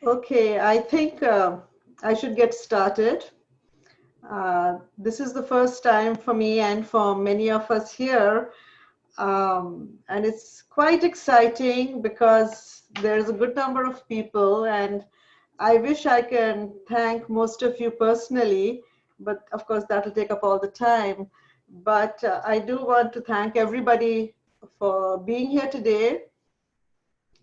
Okay, I think I should get started. This is the first time for me and for many of us here. And it's quite exciting because there's a good number of people, and I wish I can thank most of you personally, but of course that'll take up all the time. But I do want to thank everybody for being here today,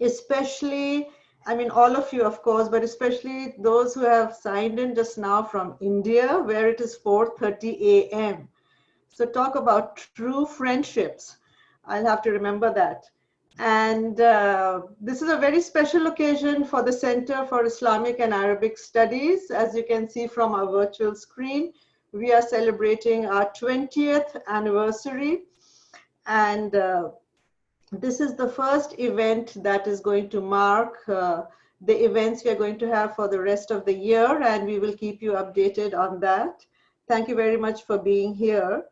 especially, I mean, all of you, of course, but especially those who have signed in just now from India, where it is 4:30 a.m. So talk about true friendships. I'll have to remember that. And this is a very special occasion for the Center for Islamic and Arabic Studies. As you can see from our virtual screen, we are celebrating our 20th anniversary. And this is the first event that is going to mark the events we are going to have for the rest of the year, and we will keep you updated on that. Thank you very much for being here.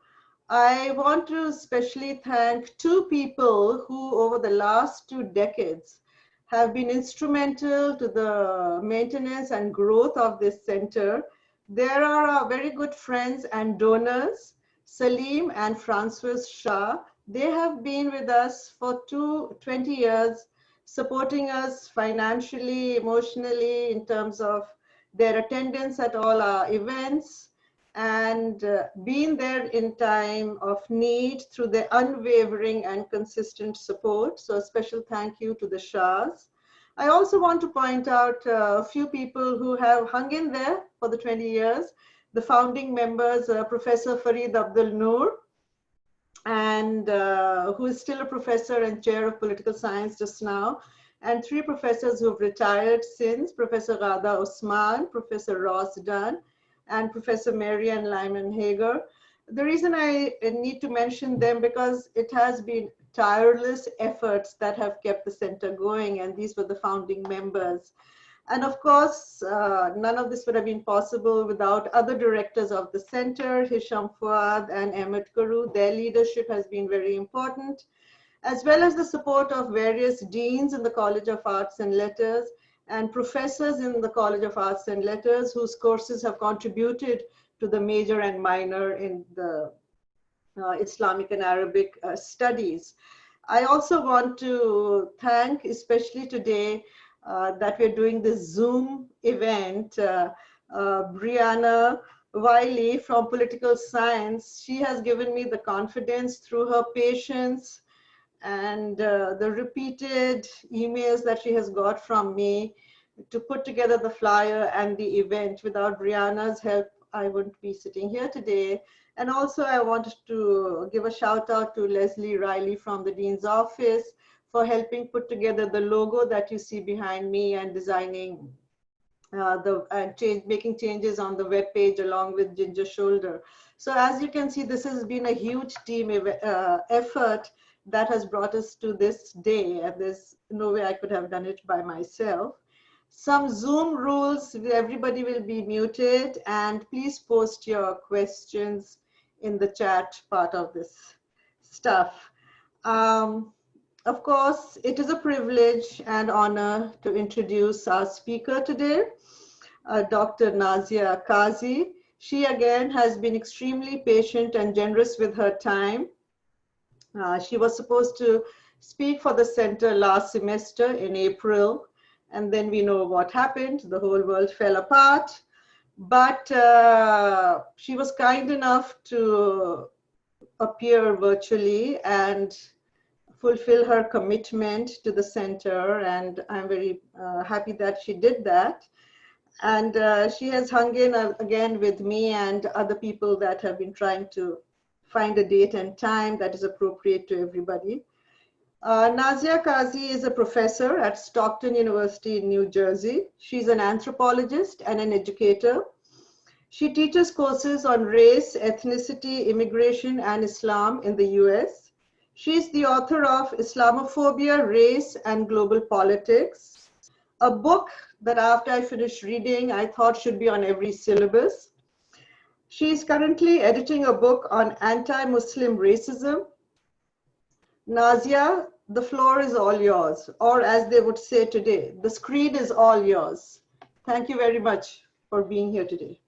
I want to especially thank two people who, over the last 2 decades, have been instrumental to the maintenance and growth of this center. There are our very good friends and donors, Salim and Francois Shah. They have been with us for 20 years, supporting us financially, emotionally, in terms of their attendance at all our events, and been there in time of need through their unwavering and consistent support. So a special thank you to the Shahs. I also want to point out a few people who have hung in there for the 20 years. The founding members, Professor Farid Abdul Noor, and who is still a professor and chair of political science just now, and three professors who've retired since, Professor Radha Osman, Professor Ross Dunn, and Professor Marianne Lyman Hager. The reason I need to mention them because it has been tireless efforts that have kept the center going, and these were the founding members. And of course, none of this would have been possible without other directors of the center, Hisham Fuad and Ahmed Karu. Their leadership has been very important, as well as the support of various deans in the College of Arts and Letters and professors in the College of Arts and Letters whose courses have contributed to the major and minor in the Islamic and Arabic studies. I also want to thank, especially today, that we're doing this Zoom event, Brianna Wiley from Political Science. She has given me the confidence through her patience and the repeated emails that she has got from me to put together the flyer and the event. Without Brianna's help, I wouldn't be sitting here today. And also I wanted to give a shout out to Leslie Riley from the Dean's office for helping put together the logo that you see behind me and designing making changes on the web page along with Ginger Shoulder. So as you can see, this has been a huge team effort that has brought us to this day, and there's no way I could have done it by myself. Some Zoom rules: everybody will be muted, and please post your questions in the chat part of this stuff. Of course, it is a privilege and honor to introduce our speaker today, Dr. Nazia Kazi. She again has been extremely patient and generous with her time. She was supposed to speak for the center last semester in April, and then we know what happened. The whole world fell apart. But she was kind enough to appear virtually and fulfill her commitment to the center, and I'm very happy that she did that. And she has hung in again with me and other people that have been trying to find a date and time that is appropriate to everybody. Nazia Kazi is a professor at Stockton University in New Jersey. She's an anthropologist and an educator. She teaches courses on race, ethnicity, immigration, and Islam in the US. She's the author of Islamophobia, Race, and Global Politics, a book that after I finished reading, I thought should be on every syllabus. She's currently editing a book on anti-Muslim racism. Nazia the floor is all yours, or as they would say today, the screen is all yours. Thank you very much for being here today.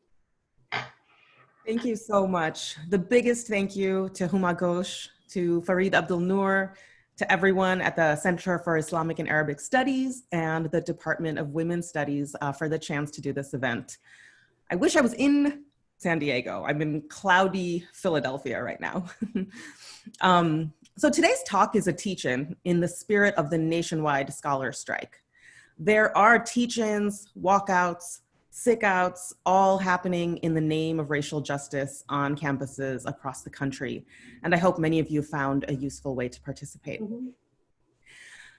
Thank you so much. The biggest thank you to Huma Ghosh, to Farid Abdul Noor, to everyone at the Center for Islamic and Arabic Studies and the Department of Women's Studies for the chance to do this event. I wish I was in San Diego. I'm in cloudy Philadelphia right now. So today's talk is a teach-in in the spirit of the nationwide scholar strike. There are teach-ins, walkouts, sick-outs, all happening in the name of racial justice on campuses across the country. And I hope many of you found a useful way to participate. Mm-hmm.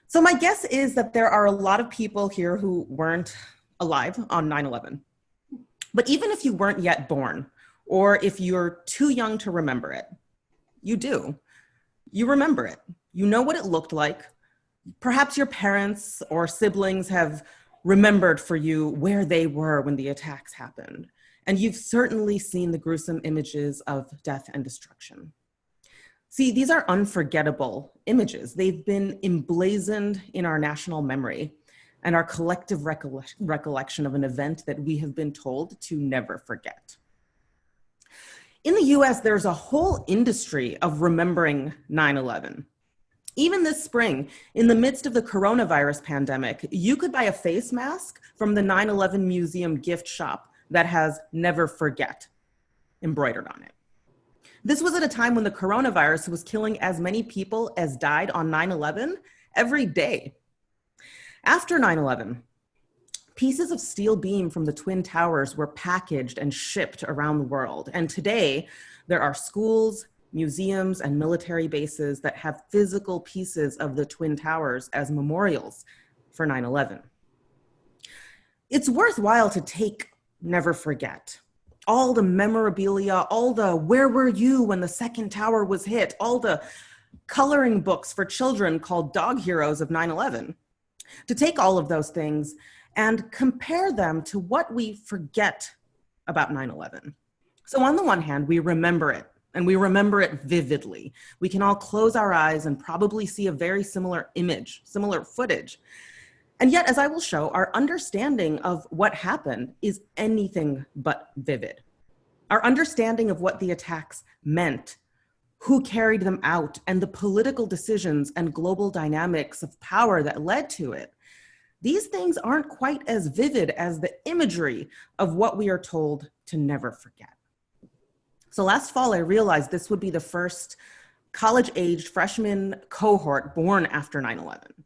So my guess is that there are a lot of people here who weren't alive on 9/11. But even if you weren't yet born, or if you're too young to remember it, you do. You remember it. You know what it looked like. Perhaps your parents or siblings have remembered for you where they were when the attacks happened. And you've certainly seen the gruesome images of death and destruction. See, these are unforgettable images. They've been emblazoned in our national memory and our collective recollection of an event that we have been told to never forget. In the US, there's a whole industry of remembering 9/11. Even this spring, in the midst of the coronavirus pandemic, you could buy a face mask from the 9/11 Museum gift shop that has "Never Forget" embroidered on it. This was at a time when the coronavirus was killing as many people as died on 9/11 every day. After 9/11, pieces of steel beam from the Twin Towers were packaged and shipped around the world. And today, there are schools, museums, and military bases that have physical pieces of the Twin Towers as memorials for 9/11. It's worthwhile to take "Never Forget." All the memorabilia, all the "where were you when the second tower was hit," all the coloring books for children called Dog Heroes of 9/11. To take all of those things and compare them to what we forget about 9/11. So on the one hand, we remember it, and we remember it vividly. We can all close our eyes and probably see a very similar image, similar footage. And yet, as I will show, our understanding of what happened is anything but vivid. Our understanding of what the attacks meant, who carried them out, and the political decisions and global dynamics of power that led to it, these things aren't quite as vivid as the imagery of what we are told to never forget. So last fall, I realized this would be the first college-aged freshman cohort born after 9/11.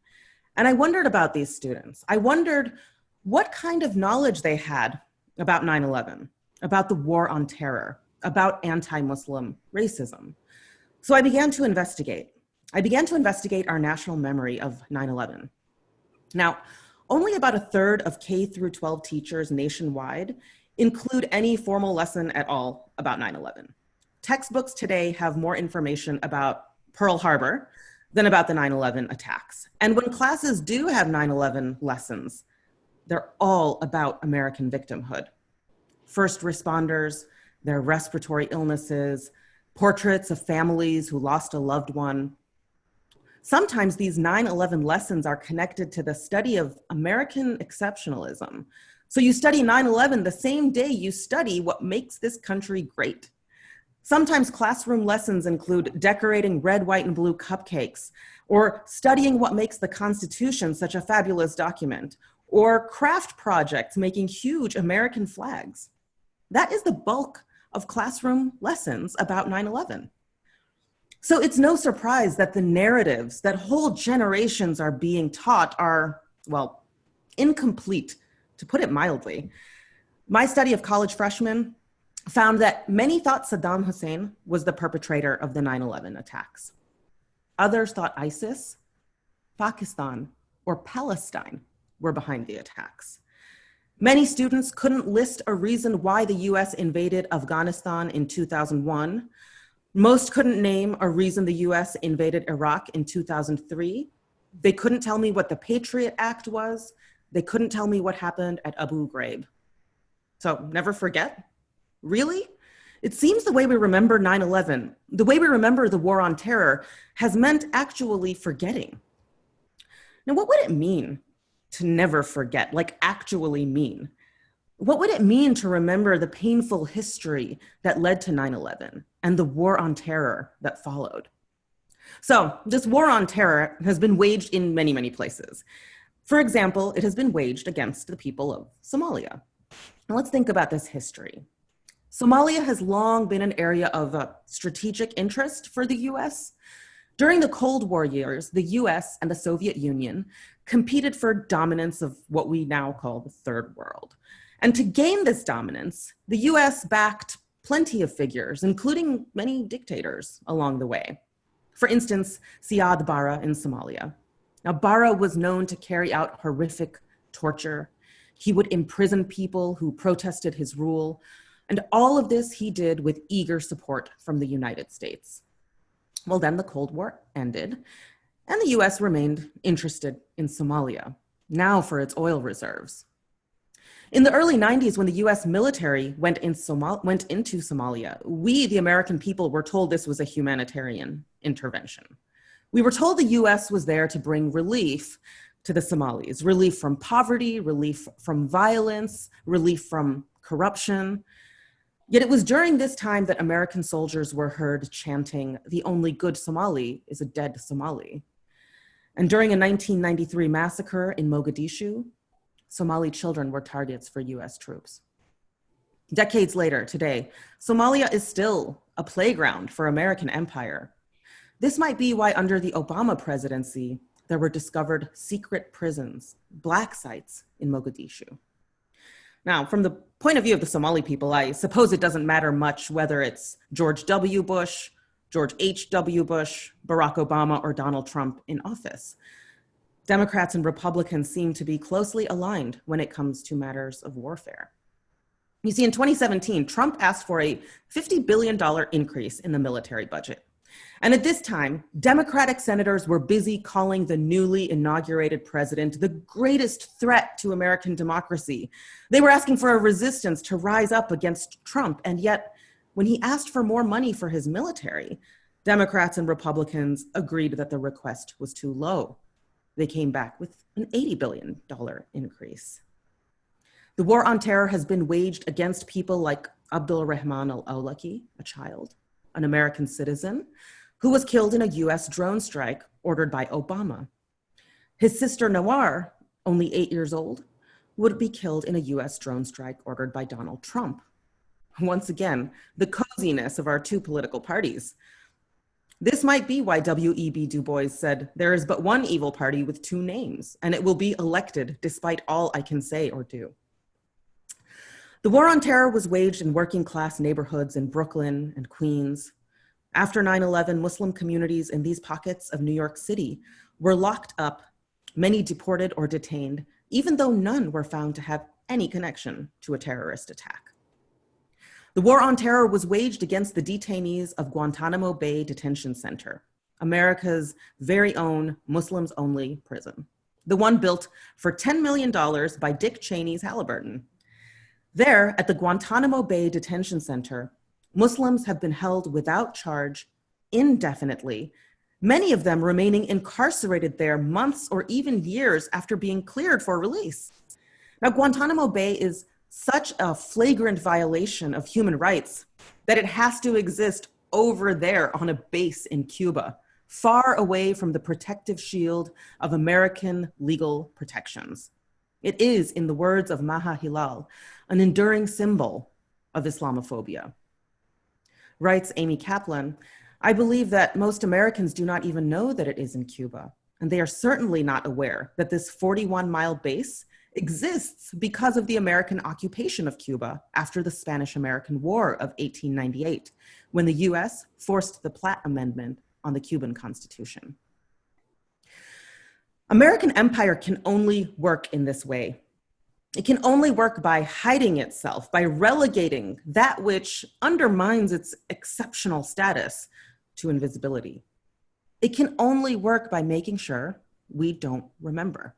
And I wondered about these students. I wondered what kind of knowledge they had about 9/11, about the war on terror, about anti-Muslim racism. So I began to investigate. I began to investigate our national memory of 9/11. Now, only about a third of K through 12 teachers nationwide include any formal lesson at all about 9/11. Textbooks today have more information about Pearl Harbor than about the 9/11 attacks. And when classes do have 9/11 lessons, they're all about American victimhood. First responders, their respiratory illnesses, portraits of families who lost a loved one. Sometimes these 9/11 lessons are connected to the study of American exceptionalism. So you study 9/11 the same day you study what makes this country great. Sometimes classroom lessons include decorating red, white, and blue cupcakes, or studying what makes the Constitution such a fabulous document, or craft projects making huge American flags. That is the bulk of classroom lessons about 9/11. So it's no surprise that the narratives that whole generations are being taught are, well, incomplete, to put it mildly. My study of college freshmen found that many thought Saddam Hussein was the perpetrator of the 9/11 attacks. Others thought ISIS, Pakistan, or Palestine were behind the attacks. Many students couldn't list a reason why the US invaded Afghanistan in 2001. Most couldn't name a reason the US invaded Iraq in 2003. They couldn't tell me what the Patriot Act was. They couldn't tell me what happened at Abu Ghraib. So never forget? Really? It seems the way we remember 9/11, the way we remember the war on terror, has meant actually forgetting. Now, what would it mean to never forget, like actually mean? What would it mean to remember the painful history that led to 9/11 and the war on terror that followed? So, this war on terror has been waged in many, many places. For example, it has been waged against the people of Somalia. Now, let's think about this history. Somalia has long been an area of strategic interest for the US. During the Cold War years, the US and the Soviet Union competed for dominance of what we now call the Third World. And to gain this dominance, the US backed plenty of figures, including many dictators along the way. For instance, Siad Barre in Somalia. Now, Barre was known to carry out horrific torture. He would imprison people who protested his rule. And all of this he did with eager support from the United States. Well, then the Cold War ended, and the US remained interested in Somalia, now for its oil reserves. In the early 90s, when the US military went into Somalia, we, the American people, were told this was a humanitarian intervention. We were told the US was there to bring relief to the Somalis, relief from poverty, relief from violence, relief from corruption. Yet it was during this time that American soldiers were heard chanting, "The only good Somali is a dead Somali." And during a 1993 massacre in Mogadishu, Somali children were targets for US troops. Decades later, today, Somalia is still a playground for American empire. This might be why under the Obama presidency, there were discovered secret prisons, black sites in Mogadishu. Now, from the point of view of the Somali people, I suppose it doesn't matter much whether it's George W. Bush, George H.W. Bush, Barack Obama, or Donald Trump in office. Democrats and Republicans seem to be closely aligned when it comes to matters of warfare. You see, in 2017, Trump asked for a $50 billion increase in the military budget. And at this time, Democratic senators were busy calling the newly inaugurated president the greatest threat to American democracy. They were asking for a resistance to rise up against Trump. And yet, when he asked for more money for his military, Democrats and Republicans agreed that the request was too low. They came back with an $80 billion increase. The war on terror has been waged against people like Abdul Rahman al-Awlaki, a child, an American citizen, who was killed in a US drone strike ordered by Obama. His sister Nawar, only 8 years old, would be killed in a US drone strike ordered by Donald Trump. Once again, the coziness of our two political parties. This might be why W.E.B. Du Bois said, "There is but one evil party with two names, and it will be elected despite all I can say or do." The war on terror was waged in working class neighborhoods in Brooklyn and Queens. After 9/11, Muslim communities in these pockets of New York City were locked up, many deported or detained, even though none were found to have any connection to a terrorist attack. The war on terror was waged against the detainees of Guantanamo Bay Detention Center, America's very own Muslims-only prison, the one built for $10 million by Dick Cheney's Halliburton. There, at the Guantanamo Bay Detention Center, Muslims have been held without charge indefinitely, many of them remaining incarcerated there months or even years after being cleared for release. Now, Guantanamo Bay is such a flagrant violation of human rights that it has to exist over there on a base in Cuba, far away from the protective shield of American legal protections. It is, in the words of Maha Hilal, an enduring symbol of Islamophobia. Writes Amy Kaplan, "I believe that most Americans do not even know that it is in Cuba, and they are certainly not aware that this 41-mile base exists because of the American occupation of Cuba after the Spanish-American War of 1898, when the US forced the Platt Amendment on the Cuban Constitution." American empire can only work in this way. It can only work by hiding itself, by relegating that which undermines its exceptional status to invisibility. It can only work by making sure we don't remember.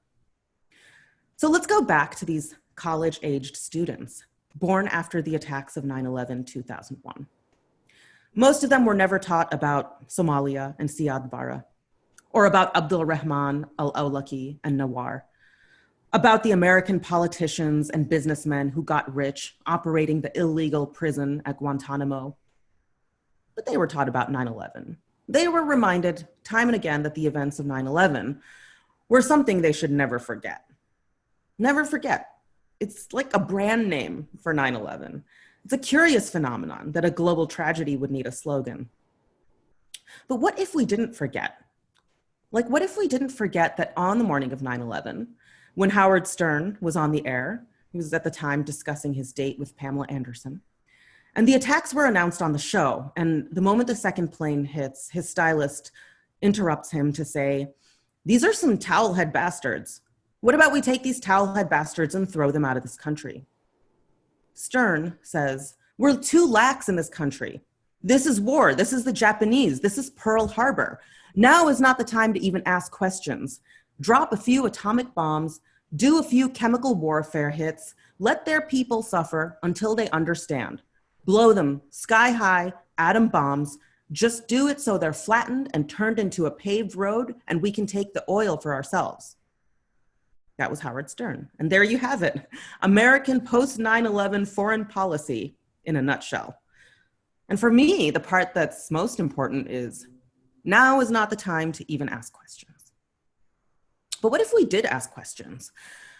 So let's go back to these college-aged students. born after the attacks of 9/11/2001. Most of them were never taught about Somalia and Siad Barre, or about Abdul Rahman al-Awlaki and Nawar, about the American politicians and businessmen who got rich operating the illegal prison at Guantanamo. But they were taught about 9/11. They were reminded time and again that the events of 9/11 were something they should never forget. Never forget. It's like a brand name for 9/11. It's a curious phenomenon that a global tragedy would need a slogan. But what if we didn't forget? Like, what if we didn't forget that on the morning of 9/11, when Howard Stern was on the air, he was at the time discussing his date with Pamela Anderson, and the attacks were announced on the show, and the moment the second plane hits, his stylist interrupts him to say, "These are some towelhead bastards. What about we take these towelhead bastards and throw them out of this country?" Stern says, "We're too lax in this country. This is war. This is the Japanese. This is Pearl Harbor. Now is not the time to even ask questions. Drop a few atomic bombs, do a few chemical warfare hits, let their people suffer until they understand. Blow them sky high, atom bombs. Just do it so they're flattened and turned into a paved road and we can take the oil for ourselves." That was Howard Stern. And there you have it. American post-9/11 foreign policy in a nutshell. And for me, the part that's most important is now is not the time to even ask questions. But what if we did ask questions?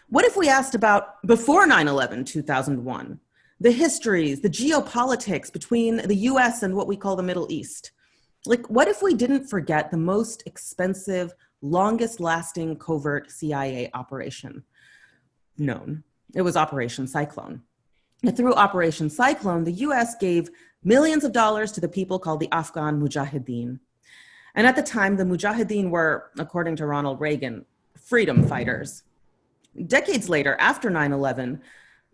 What if we asked about before 9/11/2001, the histories, the geopolitics between the US and what we call the Middle East? Like, what if we didn't forget the most expensive, longest lasting covert CIA operation known? It was Operation Cyclone. And through Operation Cyclone, the US gave millions of dollars to the people called the Afghan Mujahideen. And at the time, the Mujahideen were, according to Ronald Reagan, freedom fighters. Decades later, after 9/11,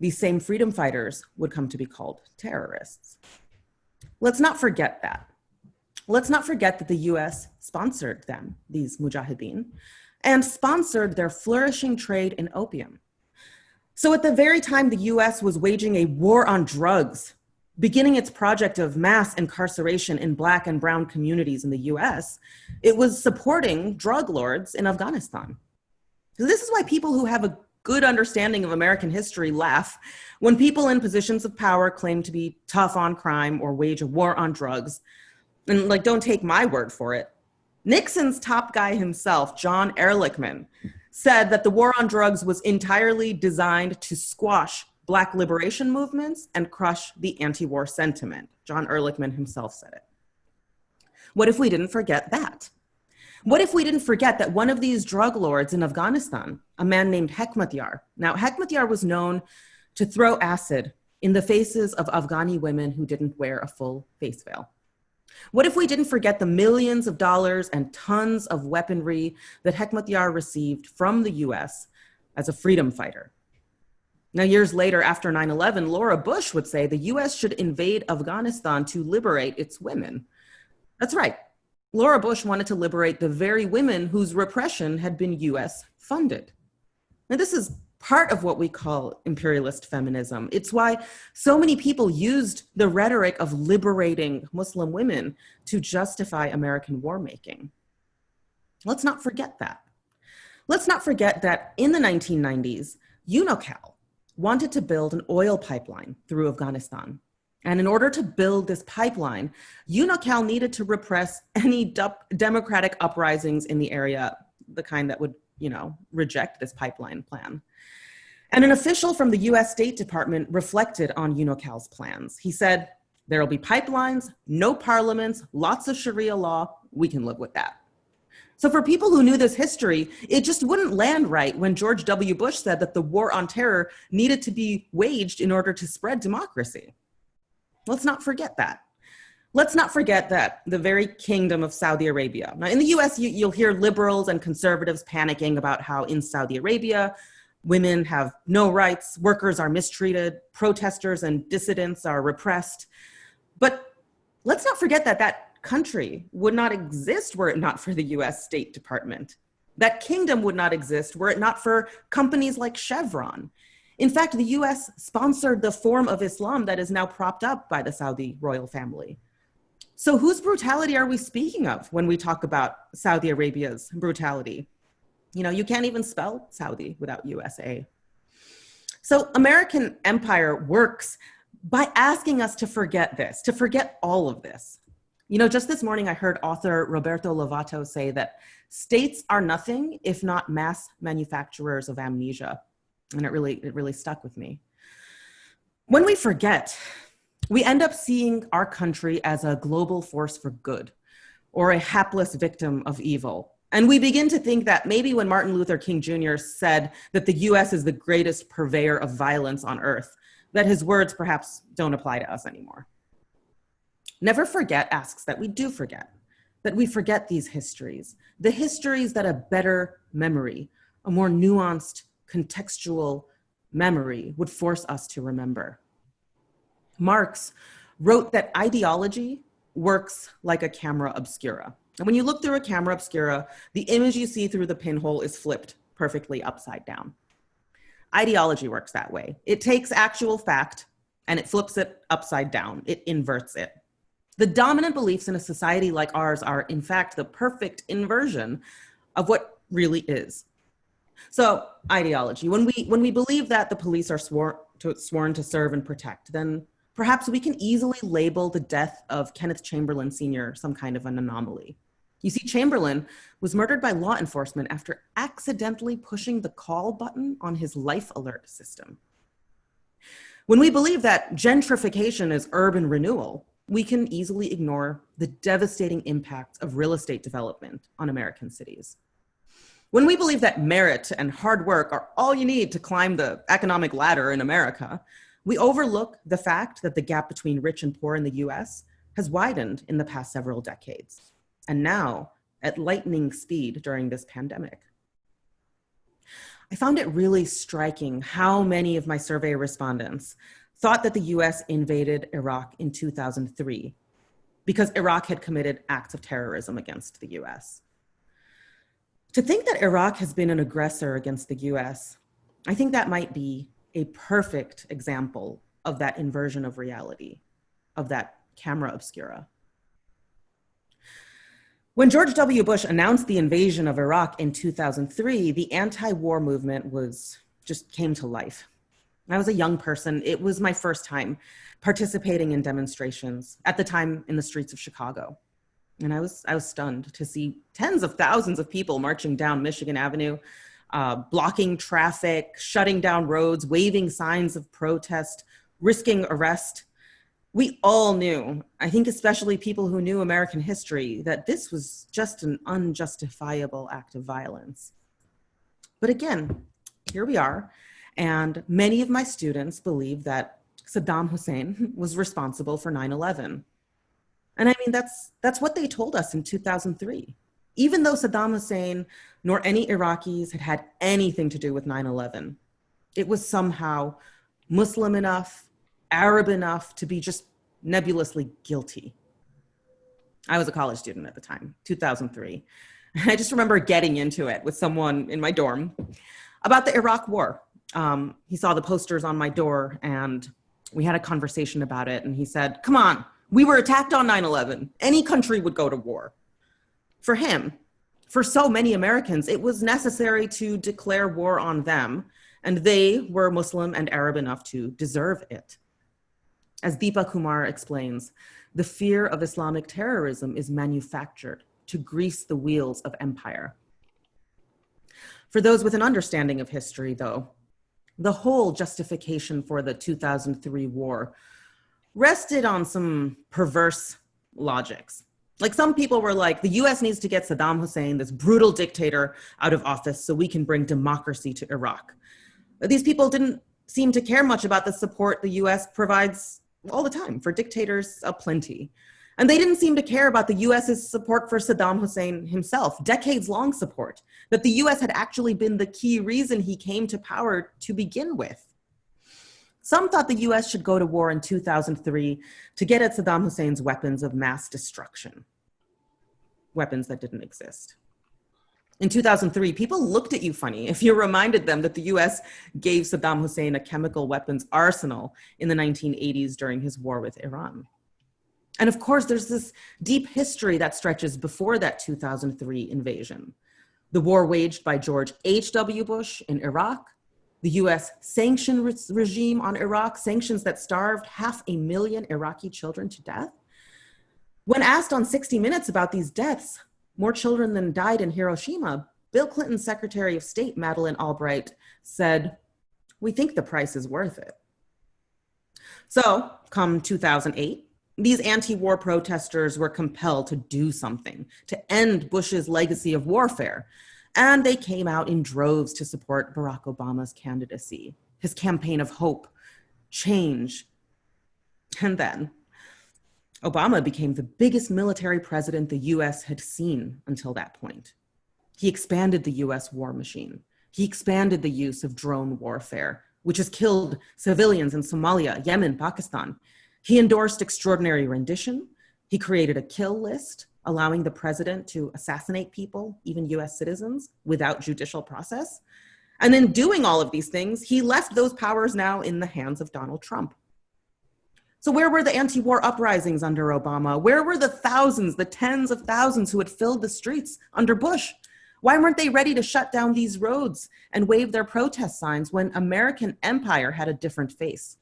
these same freedom fighters would come to be called terrorists. Let's not forget that. Let's not forget that the US sponsored them, these Mujahideen, and sponsored their flourishing trade in opium. So at the very time the US was waging a war on drugs, beginning its project of mass incarceration in Black and brown communities in the US, it was supporting drug lords in Afghanistan. So this is why people who have a good understanding of American history laugh when people in positions of power claim to be tough on crime or wage a war on drugs. And like, don't take my word for it. Nixon's top guy himself, John Ehrlichman, said that the war on drugs was entirely designed to squash Black liberation movements and crush the anti-war sentiment. John Ehrlichman himself said it. What if we didn't forget that? What if we didn't forget that one of these drug lords in Afghanistan, a man named Hekmatyar, now Hekmatyar was known to throw acid in the faces of Afghani women who didn't wear a full face veil? What if we didn't forget the millions of dollars and tons of weaponry that Hekmatyar received from the US as a freedom fighter? Now, years later, after 9/11, Laura Bush would say the US should invade Afghanistan to liberate its women. That's right. Laura Bush wanted to liberate the very women whose repression had been US funded. Now, this is part of what we call imperialist feminism. It's why so many people used the rhetoric of liberating Muslim women to justify American war making. Let's not forget that. Let's not forget that in the 1990s, UNOCAL wanted to build an oil pipeline through Afghanistan. And in order to build this pipeline, UNOCAL needed to repress any democratic uprisings in the area, the kind that would, reject this pipeline plan. And an official from the US State Department reflected on UNOCAL's plans. He said, "There'll be pipelines, no parliaments, lots of Sharia law. We can live with that." So for people who knew this history, it just wouldn't land right when George W. Bush said that the war on terror needed to be waged in order to spread democracy. Let's not forget that. Let's not forget that the very kingdom of Saudi Arabia. Now, in the US, you'll hear liberals and conservatives panicking about how in Saudi Arabia, women have no rights, workers are mistreated, protesters and dissidents are repressed. But let's not forget that that country would not exist were it not for the US State Department. That kingdom would not exist were it not for companies like Chevron. In fact, the US sponsored the form of Islam that is now propped up by the Saudi royal family. So whose brutality are we speaking of when we talk about Saudi Arabia's brutality? You know, you can't even spell Saudi without USA. So American empire works by asking us to forget this, to forget all of this. You know, just this morning I heard author Roberto Lovato say that states are nothing if not mass manufacturers of amnesia. And it really stuck with me. When we forget, we end up seeing our country as a global force for good or a hapless victim of evil. And we begin to think that maybe when Martin Luther King Jr. said that the US is the greatest purveyor of violence on earth, that his words perhaps don't apply to us anymore. Never Forget asks that we do forget, that we forget these histories, the histories that a better memory, a more nuanced, contextual memory would force us to remember. Marx wrote that ideology works like a camera obscura. And when you look through a camera obscura, the image you see through the pinhole is flipped perfectly upside down. Ideology works that way. It takes actual fact and it flips it upside down. It inverts it. The dominant beliefs in a society like ours are, in fact, the perfect inversion of what really is. So ideology, when we believe that the police are sworn to serve and protect, then perhaps we can easily label the death of Kenneth Chamberlain Sr. some kind of an anomaly. You see, Chamberlain was murdered by law enforcement after accidentally pushing the call button on his life alert system. When we believe that gentrification is urban renewal, we can easily ignore the devastating impact of real estate development on American cities. When we believe that merit and hard work are all you need to climb the economic ladder in America, we overlook the fact that the gap between rich and poor in the US has widened in the past several decades, and now at lightning speed during this pandemic. I found it really striking how many of my survey respondents thought that the US invaded Iraq in 2003 because Iraq had committed acts of terrorism against the US. To think that Iraq has been an aggressor against the US, I think that might be a perfect example of that inversion of reality, of that camera obscura. When George W. Bush announced the invasion of Iraq in 2003, the anti-war movement just came to life. I was a young person. It was my first time participating in demonstrations, at the time in the streets of Chicago. And I was stunned to see tens of thousands of people marching down Michigan Avenue, blocking traffic, shutting down roads, waving signs of protest, risking arrest. We all knew, I think especially people who knew American history, that this was just an unjustifiable act of violence. But again, here we are, and many of my students believe that Saddam Hussein was responsible for 9/11. And I mean, that's what they told us in 2003. Even though Saddam Hussein nor any Iraqis had anything to do with 9/11, it was somehow Muslim enough, Arab enough to be just nebulously guilty. I was a college student at the time, 2003. I just remember getting into it with someone in my dorm about the Iraq War. He saw the posters on my door and we had a conversation about it. And he said, come on, we were attacked on 9/11. Any country would go to war. For him, for so many Americans, it was necessary to declare war on them, and they were Muslim and Arab enough to deserve it. As Deepa Kumar explains, the fear of Islamic terrorism is manufactured to grease the wheels of empire. For those with an understanding of history, though, the whole justification for the 2003 war rested on some perverse logics. Like, some people were like, the US needs to get Saddam Hussein, this brutal dictator, out of office so we can bring democracy to Iraq. But these people didn't seem to care much about the support the US provides all the time for dictators aplenty. And they didn't seem to care about the US's support for Saddam Hussein himself, decades-long support, that the US had actually been the key reason he came to power to begin with. Some thought the US should go to war in 2003 to get at Saddam Hussein's weapons of mass destruction, weapons that didn't exist. In 2003, people looked at you funny if you reminded them that the US gave Saddam Hussein a chemical weapons arsenal in the 1980s during his war with Iran. And of course, there's this deep history that stretches before that 2003 invasion. The war waged by George H.W. Bush in Iraq, the US sanction regime on Iraq, sanctions that starved 500,000 Iraqi children to death. When asked on 60 Minutes about these deaths, more children than died in Hiroshima, Bill Clinton's Secretary of State, Madeleine Albright, said, "We think the price is worth it." So, come 2008, these anti-war protesters were compelled to do something to end Bush's legacy of warfare. And they came out in droves to support Barack Obama's candidacy, his campaign of hope, change. And then Obama became the biggest military president the US had seen until that point. He expanded the US war machine. He expanded the use of drone warfare, which has killed civilians in Somalia, Yemen, Pakistan. He endorsed extraordinary rendition. He created a kill list, allowing the president to assassinate people, even US citizens, without judicial process. And in doing all of these things, he left those powers now in the hands of Donald Trump. So where were the anti-war uprisings under Obama? Where were the thousands, the tens of thousands who had filled the streets under Bush? Why weren't they ready to shut down these roads and wave their protest signs when American empire had a different face?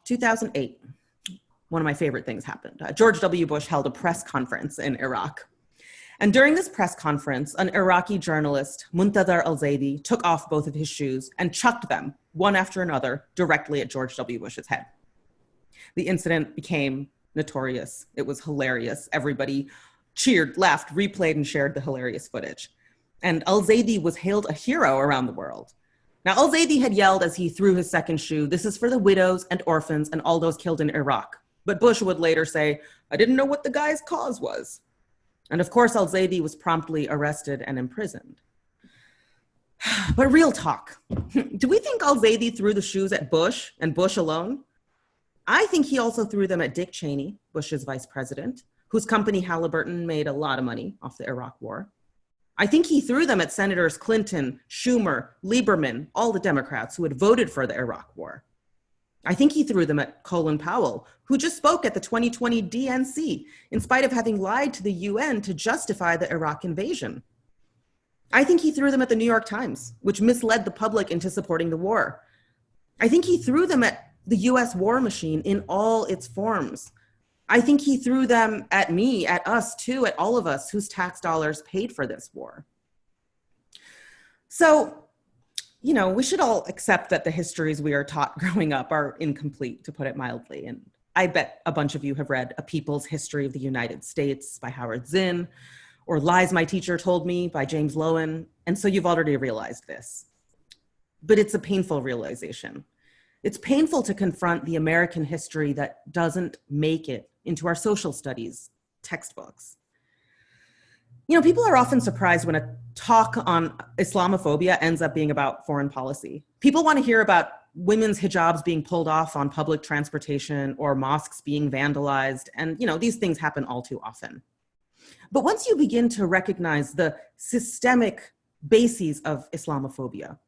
2008. One of my favorite things happened. George W. Bush held a press conference in Iraq. And during this press conference, an Iraqi journalist, Muntadhar al-Zaidi, took off both of his shoes and chucked them, one after another, directly at George W. Bush's head. The incident became notorious. It was hilarious. Everybody cheered, laughed, replayed, and shared the hilarious footage. And al-Zaidi was hailed a hero around the world. Now, al-Zaidi had yelled as he threw his second shoe, "This is for the widows and orphans and all those killed in Iraq." But Bush would later say, "I didn't know what the guy's cause was." And of course, al-Zaidi was promptly arrested and imprisoned. But real talk, do we think al-Zaidi threw the shoes at Bush and Bush alone? I think he also threw them at Dick Cheney, Bush's vice president, whose company Halliburton made a lot of money off the Iraq war. I think he threw them at Senators Clinton, Schumer, Lieberman, all the Democrats who had voted for the Iraq war. I think he threw them at Colin Powell, who just spoke at the 2020 DNC, in spite of having lied to the UN to justify the Iraq invasion. I think he threw them at the New York Times, which misled the public into supporting the war. I think he threw them at the US war machine in all its forms. I think he threw them at me, at us too, at all of us whose tax dollars paid for this war. So, you know, we should all accept that the histories we are taught growing up are incomplete, to put it mildly. And I bet a bunch of you have read A People's History of the United States by Howard Zinn, or Lies My Teacher Told Me by James Loewen. And so you've already realized this. But it's a painful realization. It's painful to confront the American history that doesn't make it into our social studies textbooks. You know, people are often surprised when a talk on Islamophobia ends up being about foreign policy. People want to hear about women's hijabs being pulled off on public transportation or mosques being vandalized. And, you know, these things happen all too often. But once you begin to recognize the systemic bases of Islamophobia,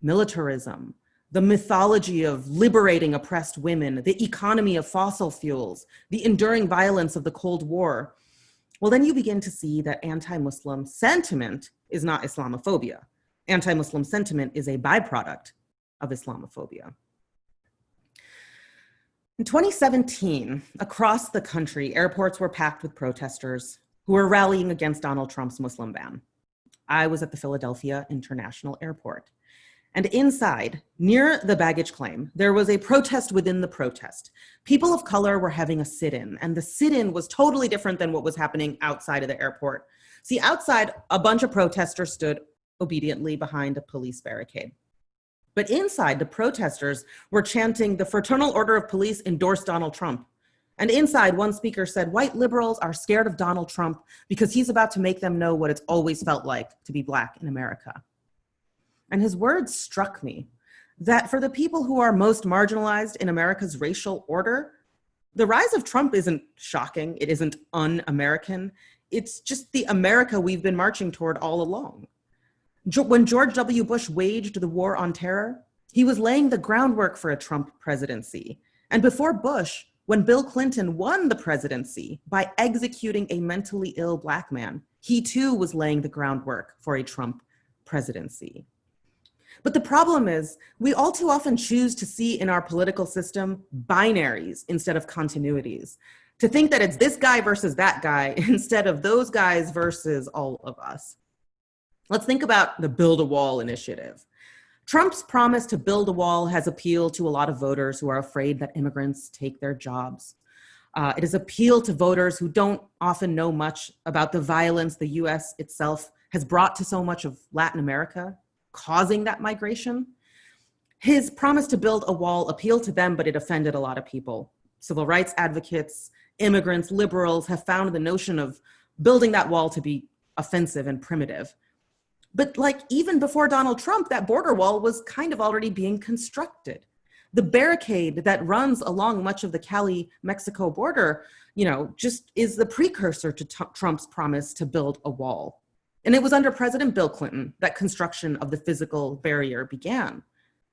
militarism, the mythology of liberating oppressed women, the economy of fossil fuels, the enduring violence of the Cold War, well, then you begin to see that anti-Muslim sentiment is not Islamophobia. Anti-Muslim sentiment is a byproduct of Islamophobia. In 2017, across the country, airports were packed with protesters who were rallying against Donald Trump's Muslim ban. I was at the Philadelphia International Airport. And inside, near the baggage claim, there was a protest within the protest. People of color were having a sit-in, and the sit-in was totally different than what was happening outside of the airport. See, outside, a bunch of protesters stood obediently behind a police barricade. But inside, the protesters were chanting, "The Fraternal Order of Police endorsed Donald Trump." And inside, one speaker said, "White liberals are scared of Donald Trump because he's about to make them know what it's always felt like to be Black in America." And his words struck me that for the people who are most marginalized in America's racial order, the rise of Trump isn't shocking. It isn't un-American. It's just the America we've been marching toward all along. When George W. Bush waged the war on terror, he was laying the groundwork for a Trump presidency. And before Bush, when Bill Clinton won the presidency by executing a mentally ill Black man, he too was laying the groundwork for a Trump presidency. But the problem is, we all too often choose to see in our political system binaries instead of continuities, to think that it's this guy versus that guy instead of those guys versus all of us. Let's think about the Build a Wall initiative. Trump's promise to build a wall has appealed to a lot of voters who are afraid that immigrants take their jobs. It has appealed to voters who don't often know much about the violence the US itself has brought to so much of Latin America, causing that migration. His promise to build a wall appealed to them, but it offended a lot of people. Civil rights advocates, immigrants, liberals have found the notion of building that wall to be offensive and primitive. But like even before Donald Trump, that border wall was kind of already being constructed. The barricade that runs along much of the Cali-Mexico border, just is the precursor to Trump's promise to build a wall. And it was under President Bill Clinton that construction of the physical barrier began.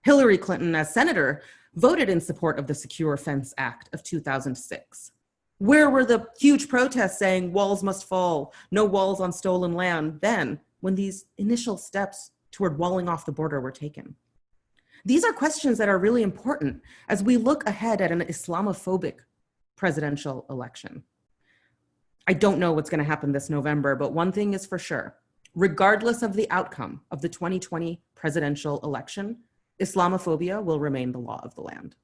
Hillary Clinton, as senator, voted in support of the Secure Fence Act of 2006. Where were the huge protests saying walls must fall, no walls on stolen land then, when these initial steps toward walling off the border were taken? These are questions that are really important as we look ahead at an Islamophobic presidential election. I don't know what's going to happen this November, but one thing is for sure. Regardless of the outcome of the 2020 presidential election, Islamophobia will remain the law of the land.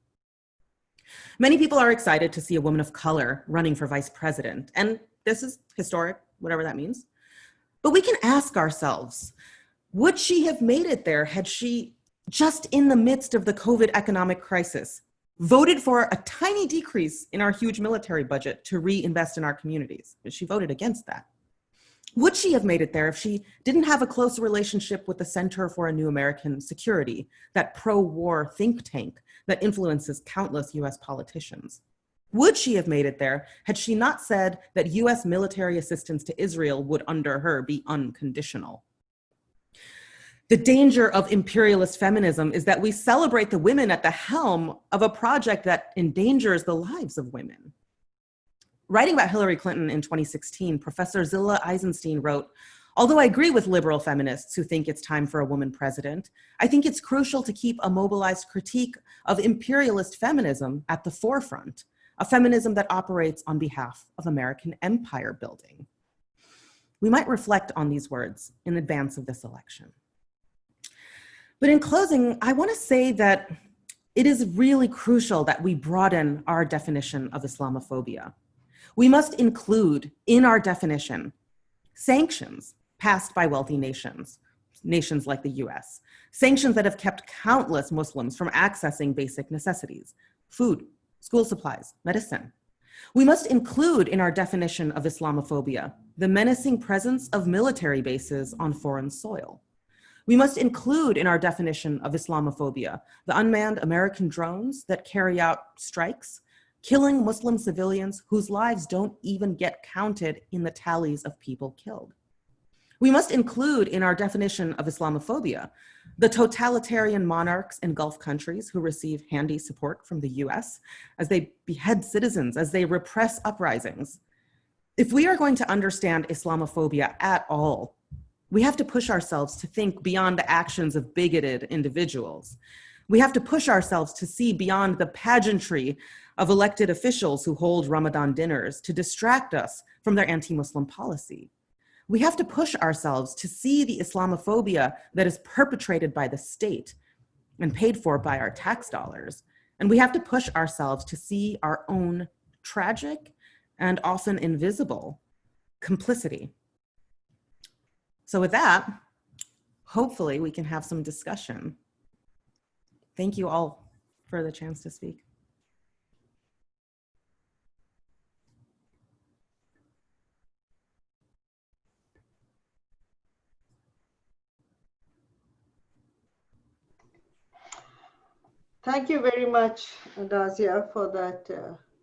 Many people are excited to see a woman of color running for vice president, and this is historic, whatever that means. But we can ask ourselves, would she have made it there had she, just in the midst of the COVID economic crisis, voted for a tiny decrease in our huge military budget to reinvest in our communities? She voted against that. Would she have made it there if she didn't have a close relationship with the Center for a New American Security, that pro-war think tank that influences countless US politicians? Would she have made it there had she not said that US military assistance to Israel would, under her, be unconditional? The danger of imperialist feminism is that we celebrate the women at the helm of a project that endangers the lives of women. Writing about Hillary Clinton in 2016, Professor Zilla Eisenstein wrote, "Although I agree with liberal feminists who think it's time for a woman president, I think it's crucial to keep a mobilized critique of imperialist feminism at the forefront, a feminism that operates on behalf of American empire building." We might reflect on these words in advance of this election. But in closing, I want to say that it is really crucial that we broaden our definition of Islamophobia. We must include in our definition sanctions passed by wealthy nations, nations like the US, sanctions that have kept countless Muslims from accessing basic necessities, food, school supplies, medicine. We must include in our definition of Islamophobia the menacing presence of military bases on foreign soil. We must include in our definition of Islamophobia the unmanned American drones that carry out strikes, killing Muslim civilians whose lives don't even get counted in the tallies of people killed. We must include in our definition of Islamophobia the totalitarian monarchs in Gulf countries who receive handy support from the US as they behead citizens, as they repress uprisings. If we are going to understand Islamophobia at all, we have to push ourselves to think beyond the actions of bigoted individuals. We have to push ourselves to see beyond the pageantry of elected officials who hold Ramadan dinners to distract us from their anti-Muslim policy. We have to push ourselves to see the Islamophobia that is perpetrated by the state and paid for by our tax dollars. And we have to push ourselves to see our own tragic and often invisible complicity. So with that, hopefully we can have some discussion. Thank you all for the chance to speak. Thank you very much, Dazia, for that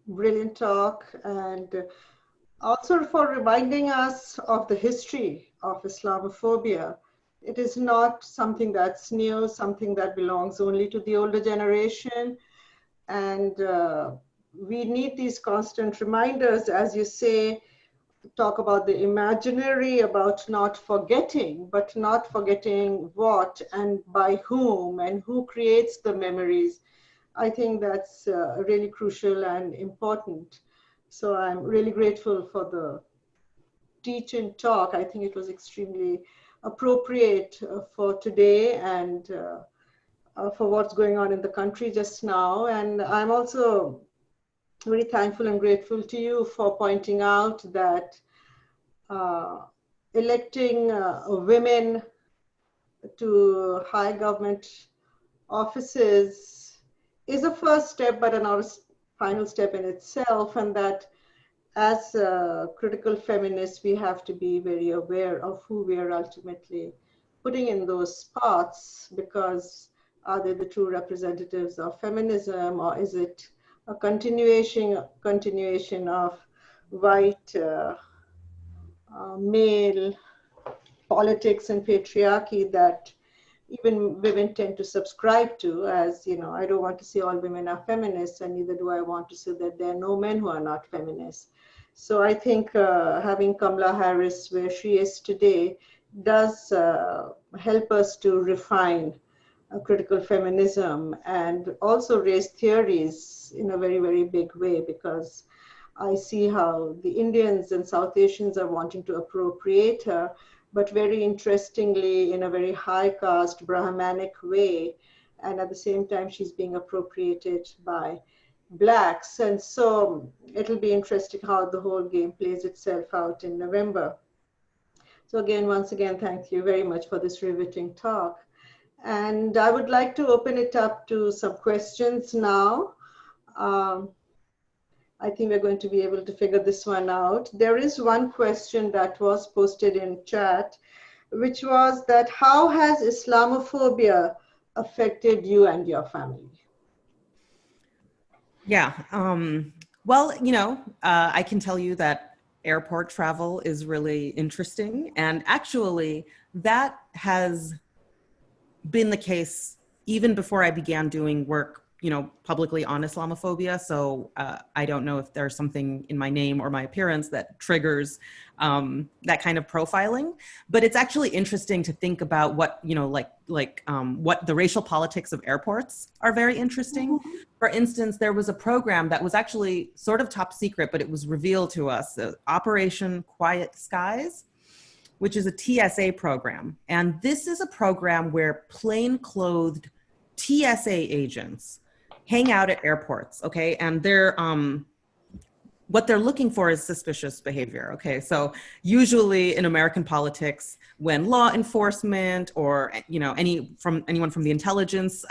brilliant talk. And Also for reminding us of the history of Islamophobia. It is not something that's new, something that belongs only to the older generation. And we need these constant reminders, as you say, talk about the imaginary, about not forgetting, but not forgetting what and by whom and who creates the memories. I think that's really crucial and important. So I'm really grateful for the teach and talk. I think it was extremely appropriate for today and for what's going on in the country just now. And I'm also very thankful and grateful to you for pointing out that uh, electing women to high government offices is a first step, but not a final step in itself, and that as critical feminists, we have to be very aware of who we are ultimately putting in those spots, because are they the true representatives of feminism, or is it a continuation of white male politics and patriarchy that even women tend to subscribe to? As you know, I don't want to say all women are feminists, and neither do I want to say that there are no men who are not feminists. So I think having Kamala Harris where she is today does help us to refine critical feminism and also raise theories in a very, very big way, because I see how the Indians and South Asians are wanting to appropriate her, but very interestingly, in a very high caste Brahmanic way. And at the same time, she's being appropriated by Blacks. And so it'll be interesting how the whole game plays itself out in November. So again, once again, thank you very much for this riveting talk. And I would like to open it up to some questions now. Um, I think we're going to be able to figure this one out. There is one question that was posted in chat, which was that how has Islamophobia affected you and your family? Yeah. Well, I can tell you that airport travel is really interesting. And actually, that has been the case even before I began doing work, publicly on Islamophobia. So I don't know if there's something in my name or my appearance that triggers that kind of profiling. But it's actually interesting to think about what, what the racial politics of airports are very interesting. Mm-hmm. For instance, there was a program that was actually sort of top secret, but it was revealed to us, Operation Quiet Skies, which is a TSA program. And this is a program where plainclothed TSA agents hang out at airports, okay? And they're, what they're looking for is suspicious behavior, okay? So usually in American politics, when law enforcement or, anyone from the intelligence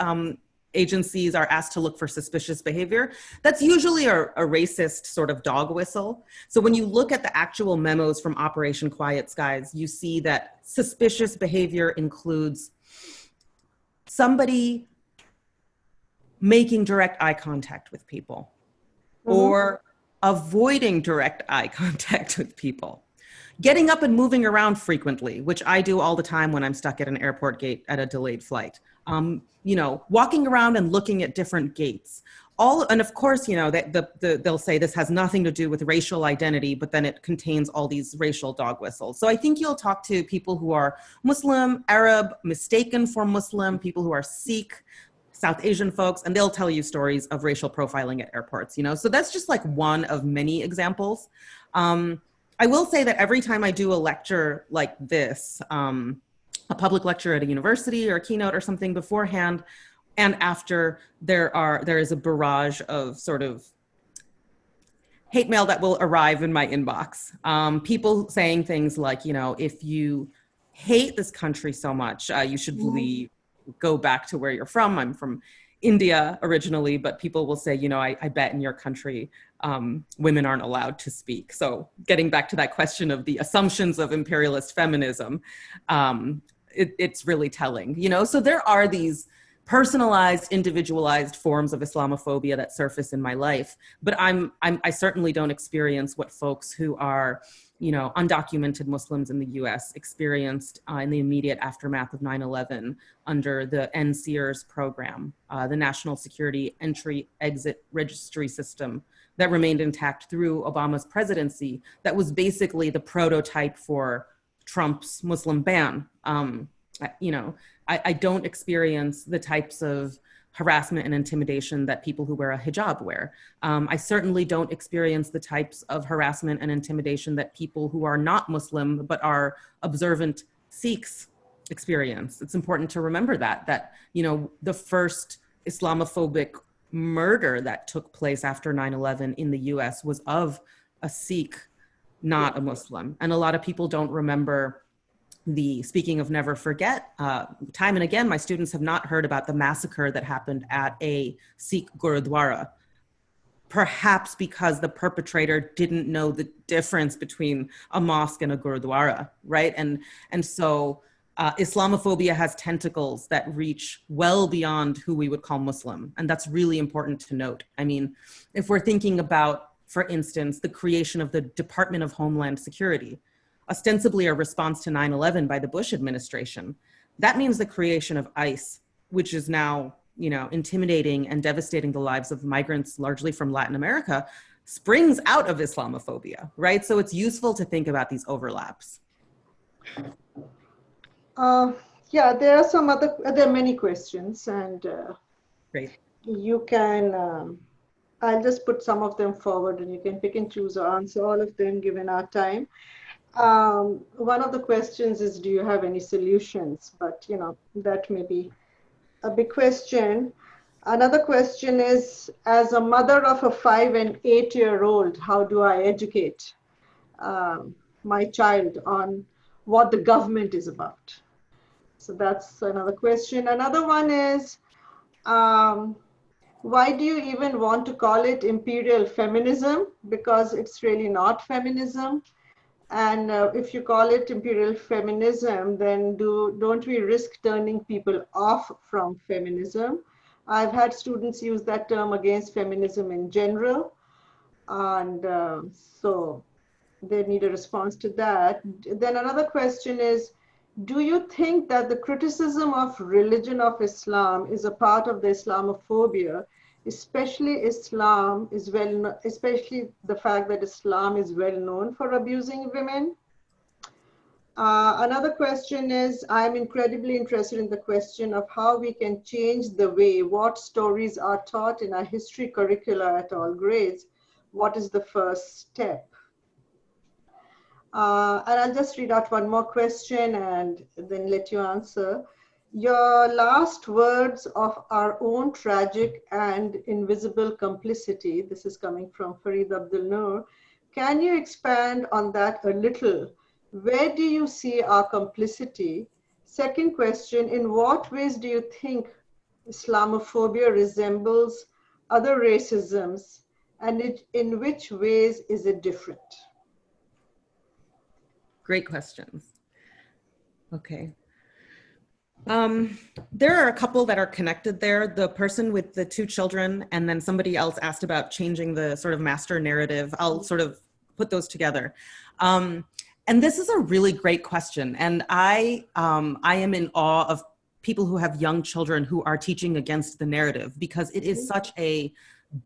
agencies are asked to look for suspicious behavior, that's usually a racist sort of dog whistle. So when you look at the actual memos from Operation Quiet Skies, you see that suspicious behavior includes somebody making direct eye contact with people, mm-hmm. or avoiding direct eye contact with people, getting up and moving around frequently, which I do all the time when I'm stuck at an airport gate at a delayed flight. Walking around and looking at different gates. And of course, they'll say this has nothing to do with racial identity, but then it contains all these racial dog whistles. So I think you'll talk to people who are Muslim, Arab, mistaken for Muslim, people who are Sikh, South Asian folks, and they'll tell you stories of racial profiling at airports, So that's just like one of many examples. I will say that every time I do a lecture like this, a public lecture at a university or a keynote or something beforehand and after, there is a barrage of sort of hate mail that will arrive in my inbox. People saying things like, if you hate this country so much, you should leave, go back to where you're from. I'm from India originally, but people will say, I bet in your country, women aren't allowed to speak. So getting back to that question of the assumptions of imperialist feminism, it's really telling, So there are these personalized, individualized forms of Islamophobia that surface in my life. But I certainly don't experience what folks who are, undocumented Muslims in the US experienced in the immediate aftermath of 9/11 under the NSEERS program, the National Security Entry Exit Registry System that remained intact through Obama's presidency. That was basically the prototype for Trump's Muslim ban. I don't experience the types of harassment and intimidation that people who wear a hijab wear. I certainly don't experience the types of harassment and intimidation that people who are not Muslim but are observant Sikhs experience. It's important to remember that the first Islamophobic murder that took place after 9/11 in the US was of a Sikh, not a Muslim. And a lot of people don't remember speaking of never forget, time and again, my students have not heard about the massacre that happened at a Sikh Gurudwara, perhaps because the perpetrator didn't know the difference between a mosque and a Gurudwara, right? And so Islamophobia has tentacles that reach well beyond who we would call Muslim. And that's really important to note. I mean, if we're thinking about, for instance, the creation of the Department of Homeland Security, ostensibly a response to 9/11 by the Bush administration, that means the creation of ICE, which is now, intimidating and devastating the lives of migrants largely from Latin America, springs out of Islamophobia, right? So it's useful to think about these overlaps. Yeah, there are many questions, and Great. you can, I'll just put some of them forward and you can pick and choose or answer all of them given our time. One of the questions is, do you have any solutions? But, that may be a big question. Another question is, as a mother of a 5 and 8-year-old, how do I educate my child on what the government is about? So that's another question. Another one is, why do you even want to call it imperial feminism? Because it's really not feminism. And if you call it imperial feminism, then don't we risk turning people off from feminism? I've had students use that term against feminism in general. And so they need a response to that. Then another question is, do you think that the criticism of religion of Islam is a part of the Islamophobia, especially especially the fact that Islam is well known for abusing women? Another question is, I'm incredibly interested in the question of how we can change the way what stories are taught in our history curricula at all grades. What is the first step? And I'll just read out one more question and then let you answer. Your last words of our own tragic and invisible complicity, this is coming from Farid Abdul Noor. Can you expand on that a little? Where do you see our complicity? Second question, in what ways do you think Islamophobia resembles other racisms, and in which ways is it different? Great questions. Okay. There are a couple that are connected there. The person with the 2 children, and then somebody else asked about changing the sort of master narrative. I'll sort of put those together. And this is a really great question. And I am in awe of people who have young children who are teaching against the narrative, because it is such a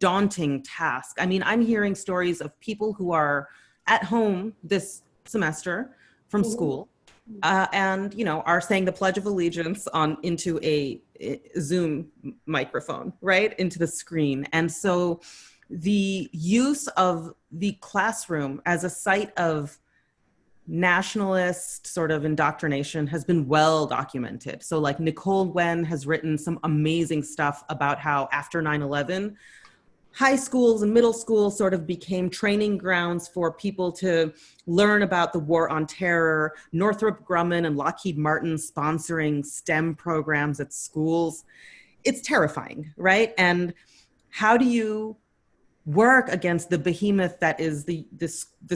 daunting task. I mean, I'm hearing stories of people who are at home this semester from school, and are saying the Pledge of Allegiance into a Zoom microphone, right, into the screen. And so the use of the classroom as a site of nationalist sort of indoctrination has been well documented. So like Nicole Wen has written some amazing stuff about how after 9/11, high schools and middle schools sort of became training grounds for people to learn about the war on terror, Northrop Grumman and Lockheed Martin sponsoring STEM programs at schools. It's terrifying, right? And how do you work against the behemoth that is the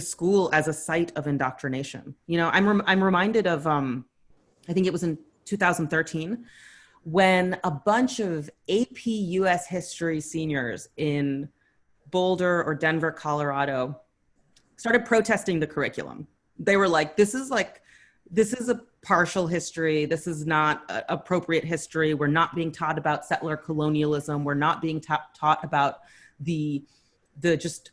school as a site of indoctrination? I'm reminded of, I think it was in 2013, when a bunch of AP US history seniors in Boulder or Denver, Colorado started protesting the curriculum. They were like, this is a partial history. This is not appropriate history. We're not being taught about settler colonialism. We're not being taught about the just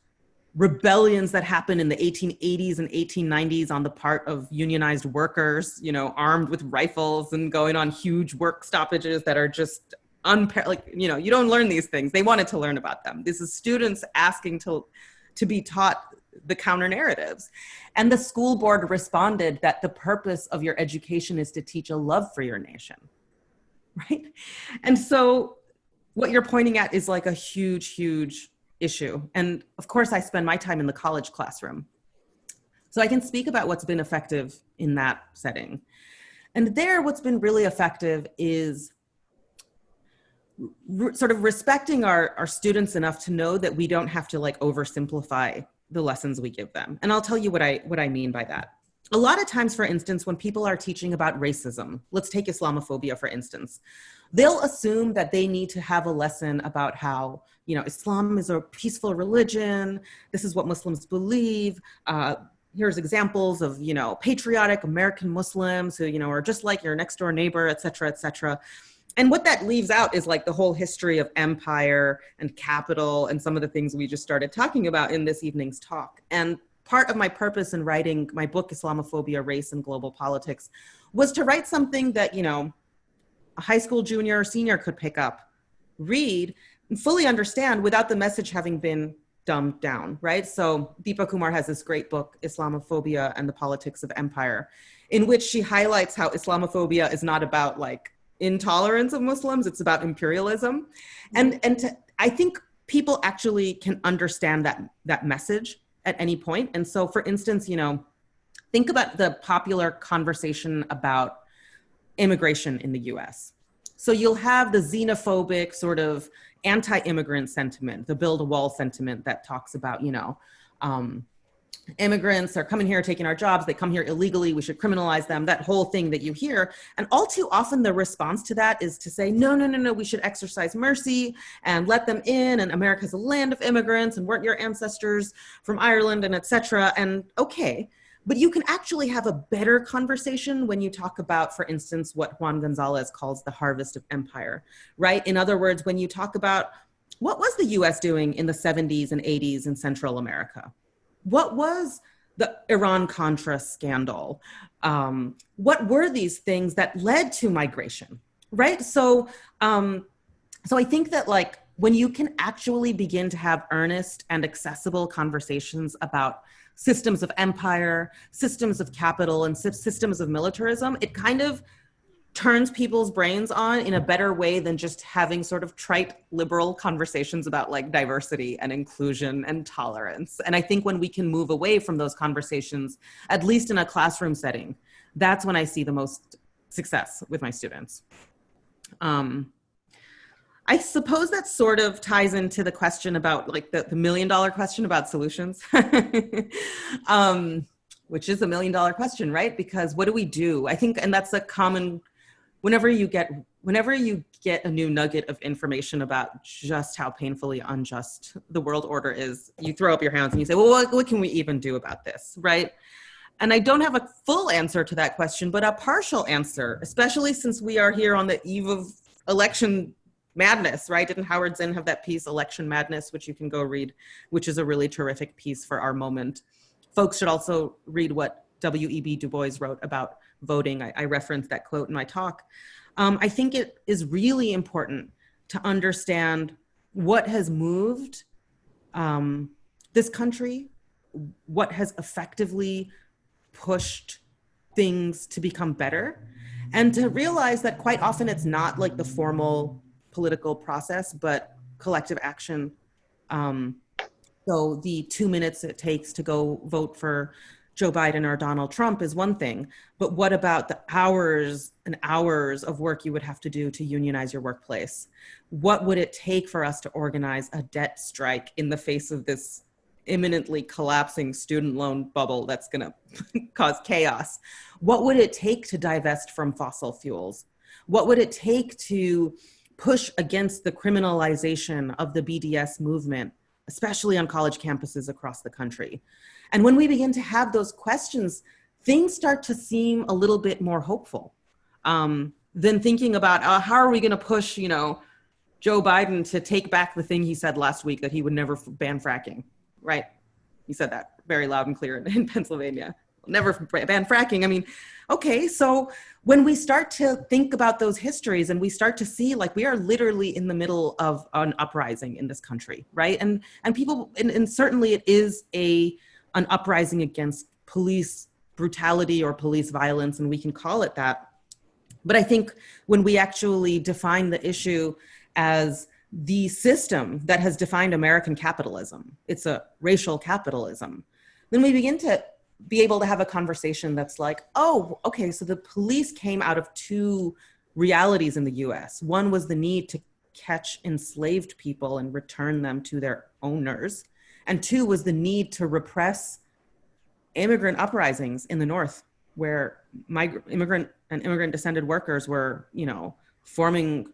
rebellions that happened in the 1880s and 1890s on the part of unionized workers, you know, armed with rifles and going on huge work stoppages that are just you don't learn these things. They wanted to learn about them. This is students asking to be taught the counter narratives. And the school board responded that the purpose of your education is to teach a love for your nation, right? And so what you're pointing at is like a huge, huge issue. And of course, I spend my time in the college classroom. So I can speak about what's been effective in that setting. And there, what's been really effective is sort of respecting our students enough to know that we don't have to like oversimplify the lessons we give them. And I'll tell you what I mean by that. A lot of times, for instance, when people are teaching about racism, let's take Islamophobia, for instance, they'll assume that they need to have a lesson about how, you know, Islam is a peaceful religion. This is what Muslims believe. Here's examples of, you know, patriotic American Muslims who, you know, are just like your next door neighbor, et cetera, et cetera. And what that leaves out is like the whole history of empire and capital and some of the things we just started talking about in this evening's talk. And part of my purpose in writing my book, Islamophobia, Race and Global Politics, was to write something that, you know, a high school junior or senior could pick up, read, and fully understand without the message having been dumbed down, right? So Deepa Kumar has this great book, Islamophobia and the Politics of Empire, in which she highlights how Islamophobia is not about like intolerance of Muslims, it's about imperialism. I think people actually can understand that message at any point. And so, for instance, you know, think about the popular conversation about immigration in the US. So you'll have the xenophobic sort of anti-immigrant sentiment, the build a wall sentiment that talks about, you know, immigrants are coming here taking our jobs, they come here illegally, we should criminalize them, that whole thing that you hear. And all too often the response to that is to say, no, we should exercise mercy and let them in, and America's a land of immigrants, and weren't your ancestors from Ireland, and etc. And okay, but you can actually have a better conversation when you talk about, for instance, what Juan Gonzalez calls the harvest of empire, right? In other words, when you talk about what was the US doing in the 70s and 80s in Central America? What was the Iran-Contra scandal? What were these things that led to migration, right? So I think that like when you can actually begin to have earnest and accessible conversations about systems of empire, systems of capital, and systems of militarism, it kind of turns people's brains on in a better way than just having sort of trite liberal conversations about like diversity and inclusion and tolerance. And I think when we can move away from those conversations, at least in a classroom setting, that's when I see the most success with my students. I suppose that sort of ties into the question about like the $1 million question about solutions, which is a $1 million question, right? Because what do we do? I think, and that's a common, whenever you get a new nugget of information about just how painfully unjust the world order is, you throw up your hands and you say, well, what can we even do about this, right? And I don't have a full answer to that question, but a partial answer, especially since we are here on the eve of election madness, right? Didn't Howard Zinn have that piece, Election Madness, which you can go read, which is a really terrific piece for our moment. Folks should also read what W.E.B. Du Bois wrote about voting. I referenced that quote in my talk. I think it is really important to understand what has moved this country, what has effectively pushed things to become better, and to realize that quite often it's not like the formal political process, but collective action. So the 2 minutes it takes to go vote for Joe Biden or Donald Trump is one thing, but what about the hours and hours of work you would have to do to unionize your workplace? What would it take for us to organize a debt strike in the face of this imminently collapsing student loan bubble that's gonna cause chaos? What would it take to divest from fossil fuels? What would it take to push against the criminalization of the BDS movement, especially on college campuses across the country? And when we begin to have those questions, things start to seem a little bit more hopeful than thinking about how are we going to push, Joe Biden to take back the thing he said last week that he would never ban fracking, right? He said that very loud and clear in Pennsylvania. Never ban fracking. I mean, okay, so when we start to think about those histories and we start to see like we are literally in the middle of an uprising in this country, right? And people, and certainly it is an uprising against police brutality or police violence, and we can call it that. But I think when we actually define the issue as the system that has defined American capitalism, it's a racial capitalism, then we begin to be able to have a conversation that's like, oh, okay, so the police came out of two realities in the US. One was the need to catch enslaved people and return them to their owners. And two was the need to repress immigrant uprisings in the North, where immigrant descended workers were, forming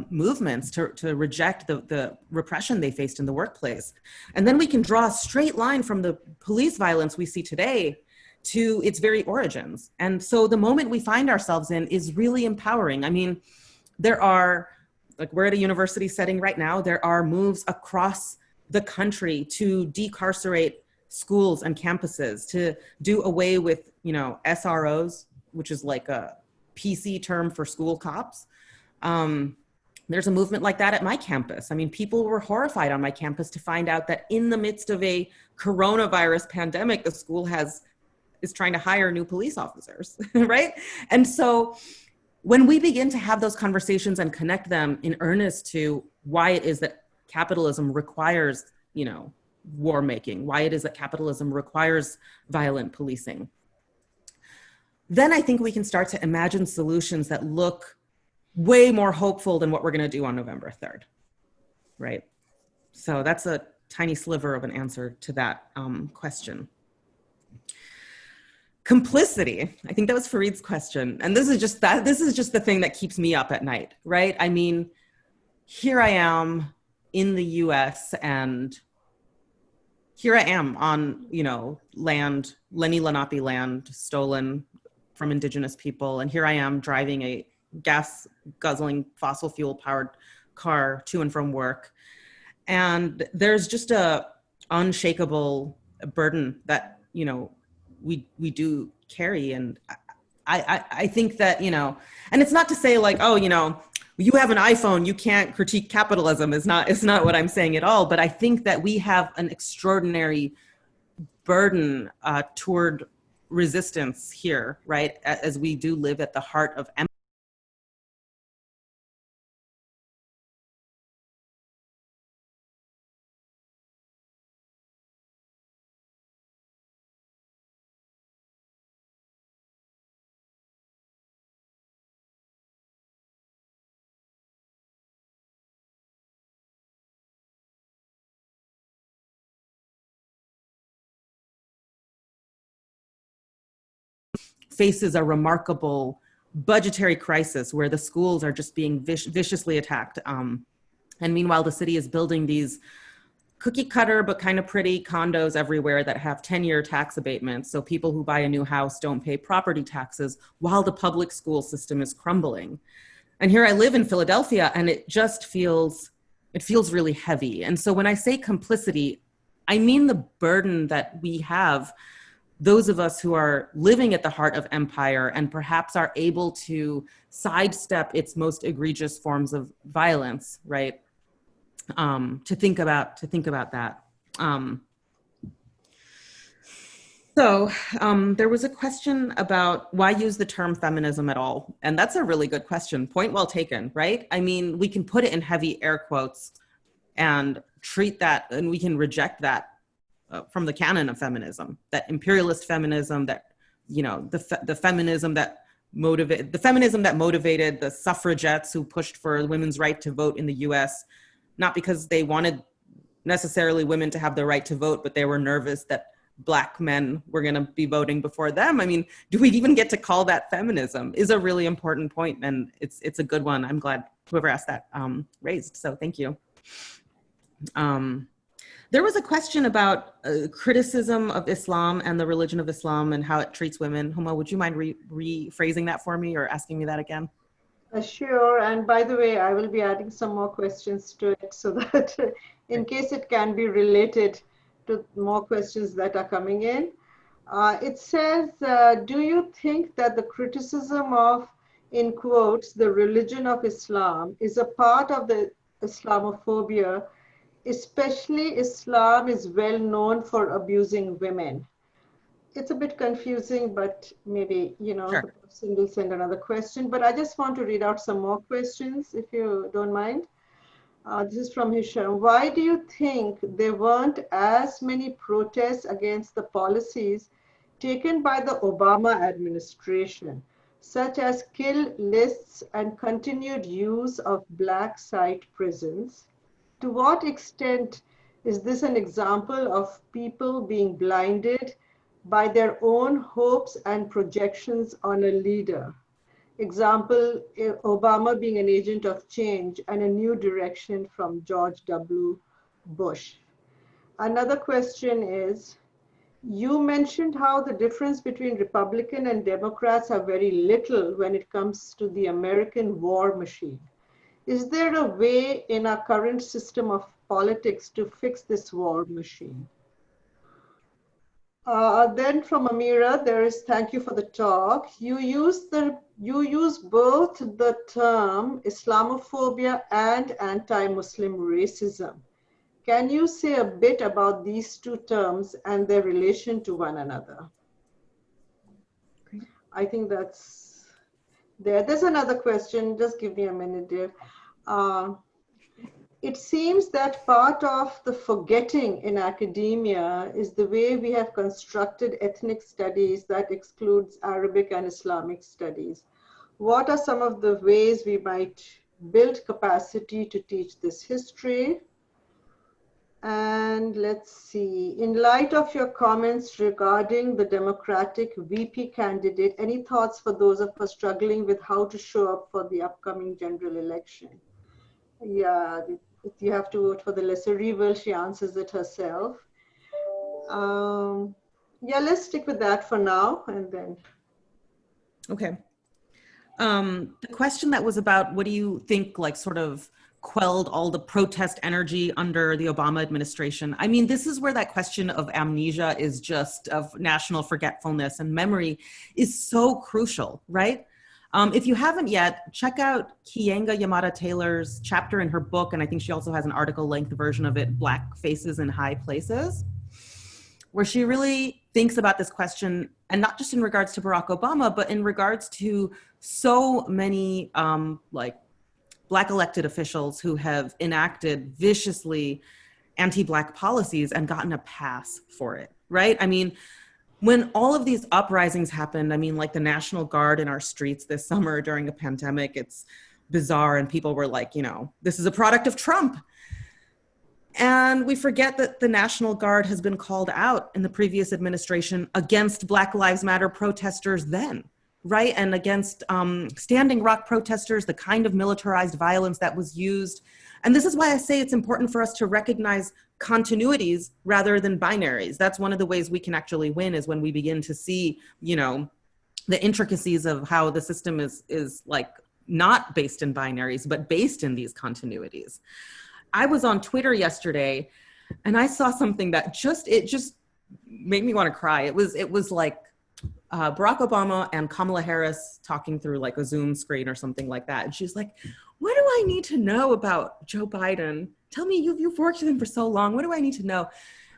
movements to reject the repression they faced in the workplace. And then we can draw a straight line from the police violence we see today to its very origins. And so the moment we find ourselves in is really empowering. I mean, there are, like we're at a university setting right now, there are moves across the country to decarcerate schools and campuses, to do away with, SROs, which is like a PC term for school cops. There's a movement like that at my campus. I mean, people were horrified on my campus to find out that in the midst of a coronavirus pandemic, the school is trying to hire new police officers, right? And so when we begin to have those conversations and connect them in earnest to why it is that capitalism requires, war making, why it is that capitalism requires violent policing, then I think we can start to imagine solutions that look way more hopeful than what we're going to do on November 3rd, right? So that's a tiny sliver of an answer to that question. Complicity, I think that was Fareed's question. And this is just the thing that keeps me up at night, right? I mean, here I am in the US, and here I am on, land, Lenni Lenape land, stolen from indigenous people. And here I am driving a gas guzzling fossil fuel powered car to and from work. And there's just a unshakable burden that, we do carry. And I think that, and it's not to say like, oh, you have an iPhone, you can't critique capitalism, it's not what I'm saying at all. But I think that we have an extraordinary burden toward resistance here, right? As we do live at the heart of faces a remarkable budgetary crisis where the schools are just being viciously attacked. And meanwhile, the city is building these cookie cutter but kind of pretty condos everywhere that have 10-year tax abatements. So people who buy a new house don't pay property taxes while the public school system is crumbling. And here I live in Philadelphia, and it feels really heavy. And so when I say complicity, I mean the burden that we have, those of us who are living at the heart of empire and perhaps are able to sidestep its most egregious forms of violence, right? To think about that. So there was a question about why use the term feminism at all? And that's a really good question. Point well taken, right? I mean, we can put it in heavy air quotes and treat that, and we can reject that from the canon of feminism, that imperialist feminism, that, the feminism that motivated the suffragettes who pushed for women's right to vote in the US, not because they wanted necessarily women to have the right to vote, but they were nervous that Black men were going to be voting before them. I mean, do we even get to call that feminism? Is a really important point, and it's a good one. I'm glad whoever asked that raised. So thank you. There was a question about criticism of Islam and the religion of Islam and how it treats women. Huma, would you mind rephrasing that for me or asking me that again? Sure. And by the way, I will be adding some more questions to it so that in case it can be related to more questions that are coming in. It says, do you think that the criticism of, in quotes, the religion of Islam is a part of the Islamophobia, especially Islam is well known for abusing women? It's a bit confusing, but maybe, Sure. the person will send another question. But I just want to read out some more questions, if you don't mind. This is from Hisham. Why do you think there weren't as many protests against the policies taken by the Obama administration, such as kill lists and continued use of black site prisons? To what extent is this an example of people being blinded by their own hopes and projections on a leader? Example, Obama being an agent of change and a new direction from George W. Bush. Another question is, you mentioned how the difference between Republican and Democrats are very little when it comes to the American war machine. Is there a way in our current system of politics to fix this war machine? Then from Amira, there is, thank you for the talk. You use both the term Islamophobia and anti-Muslim racism. Can you say a bit about these two terms and their relation to one another? Great. I think that's there. There's another question. Just give me a minute, dear. It seems that part of the forgetting in academia is the way we have constructed ethnic studies that excludes Arabic and Islamic studies. What are some of the ways we might build capacity to teach this history? And let's see, in light of your comments regarding the Democratic VP candidate, any thoughts for those of us struggling with how to show up for the upcoming general election? Yeah, you have to vote for the lesser evil. She answers it herself. Yeah, let's stick with that for now and then. Okay. The question that was about, what do you think, like, sort of quelled all the protest energy under the Obama administration? I mean, this is where that question of amnesia is just, of national forgetfulness and memory is so crucial, right? If you haven't yet, check out Kiyenga Yamada-Taylor's chapter in her book, and I think she also has an article-length version of it, Black Faces in High Places, where she really thinks about this question, and not just in regards to Barack Obama, but in regards to so many like Black elected officials who have enacted viciously anti-Black policies and gotten a pass for it, right? I mean, when all of these uprisings happened, I mean, like the National Guard in our streets this summer during a pandemic, it's bizarre. And people were like, this is a product of Trump. And we forget that the National Guard has been called out in the previous administration against Black Lives Matter protesters then, right? And against Standing Rock protesters, the kind of militarized violence that was used. And this is why I say it's important for us to recognize continuities rather than binaries. That's one of the ways we can actually win, is when we begin to see, the intricacies of how the system is like not based in binaries, but based in these continuities. I was on Twitter yesterday and I saw something that just made me want to cry. It was like Barack Obama and Kamala Harris talking through like a Zoom screen or something like that. And she's like, what do I need to know about Joe Biden? Tell me, you've worked with him for so long. What do I need to know?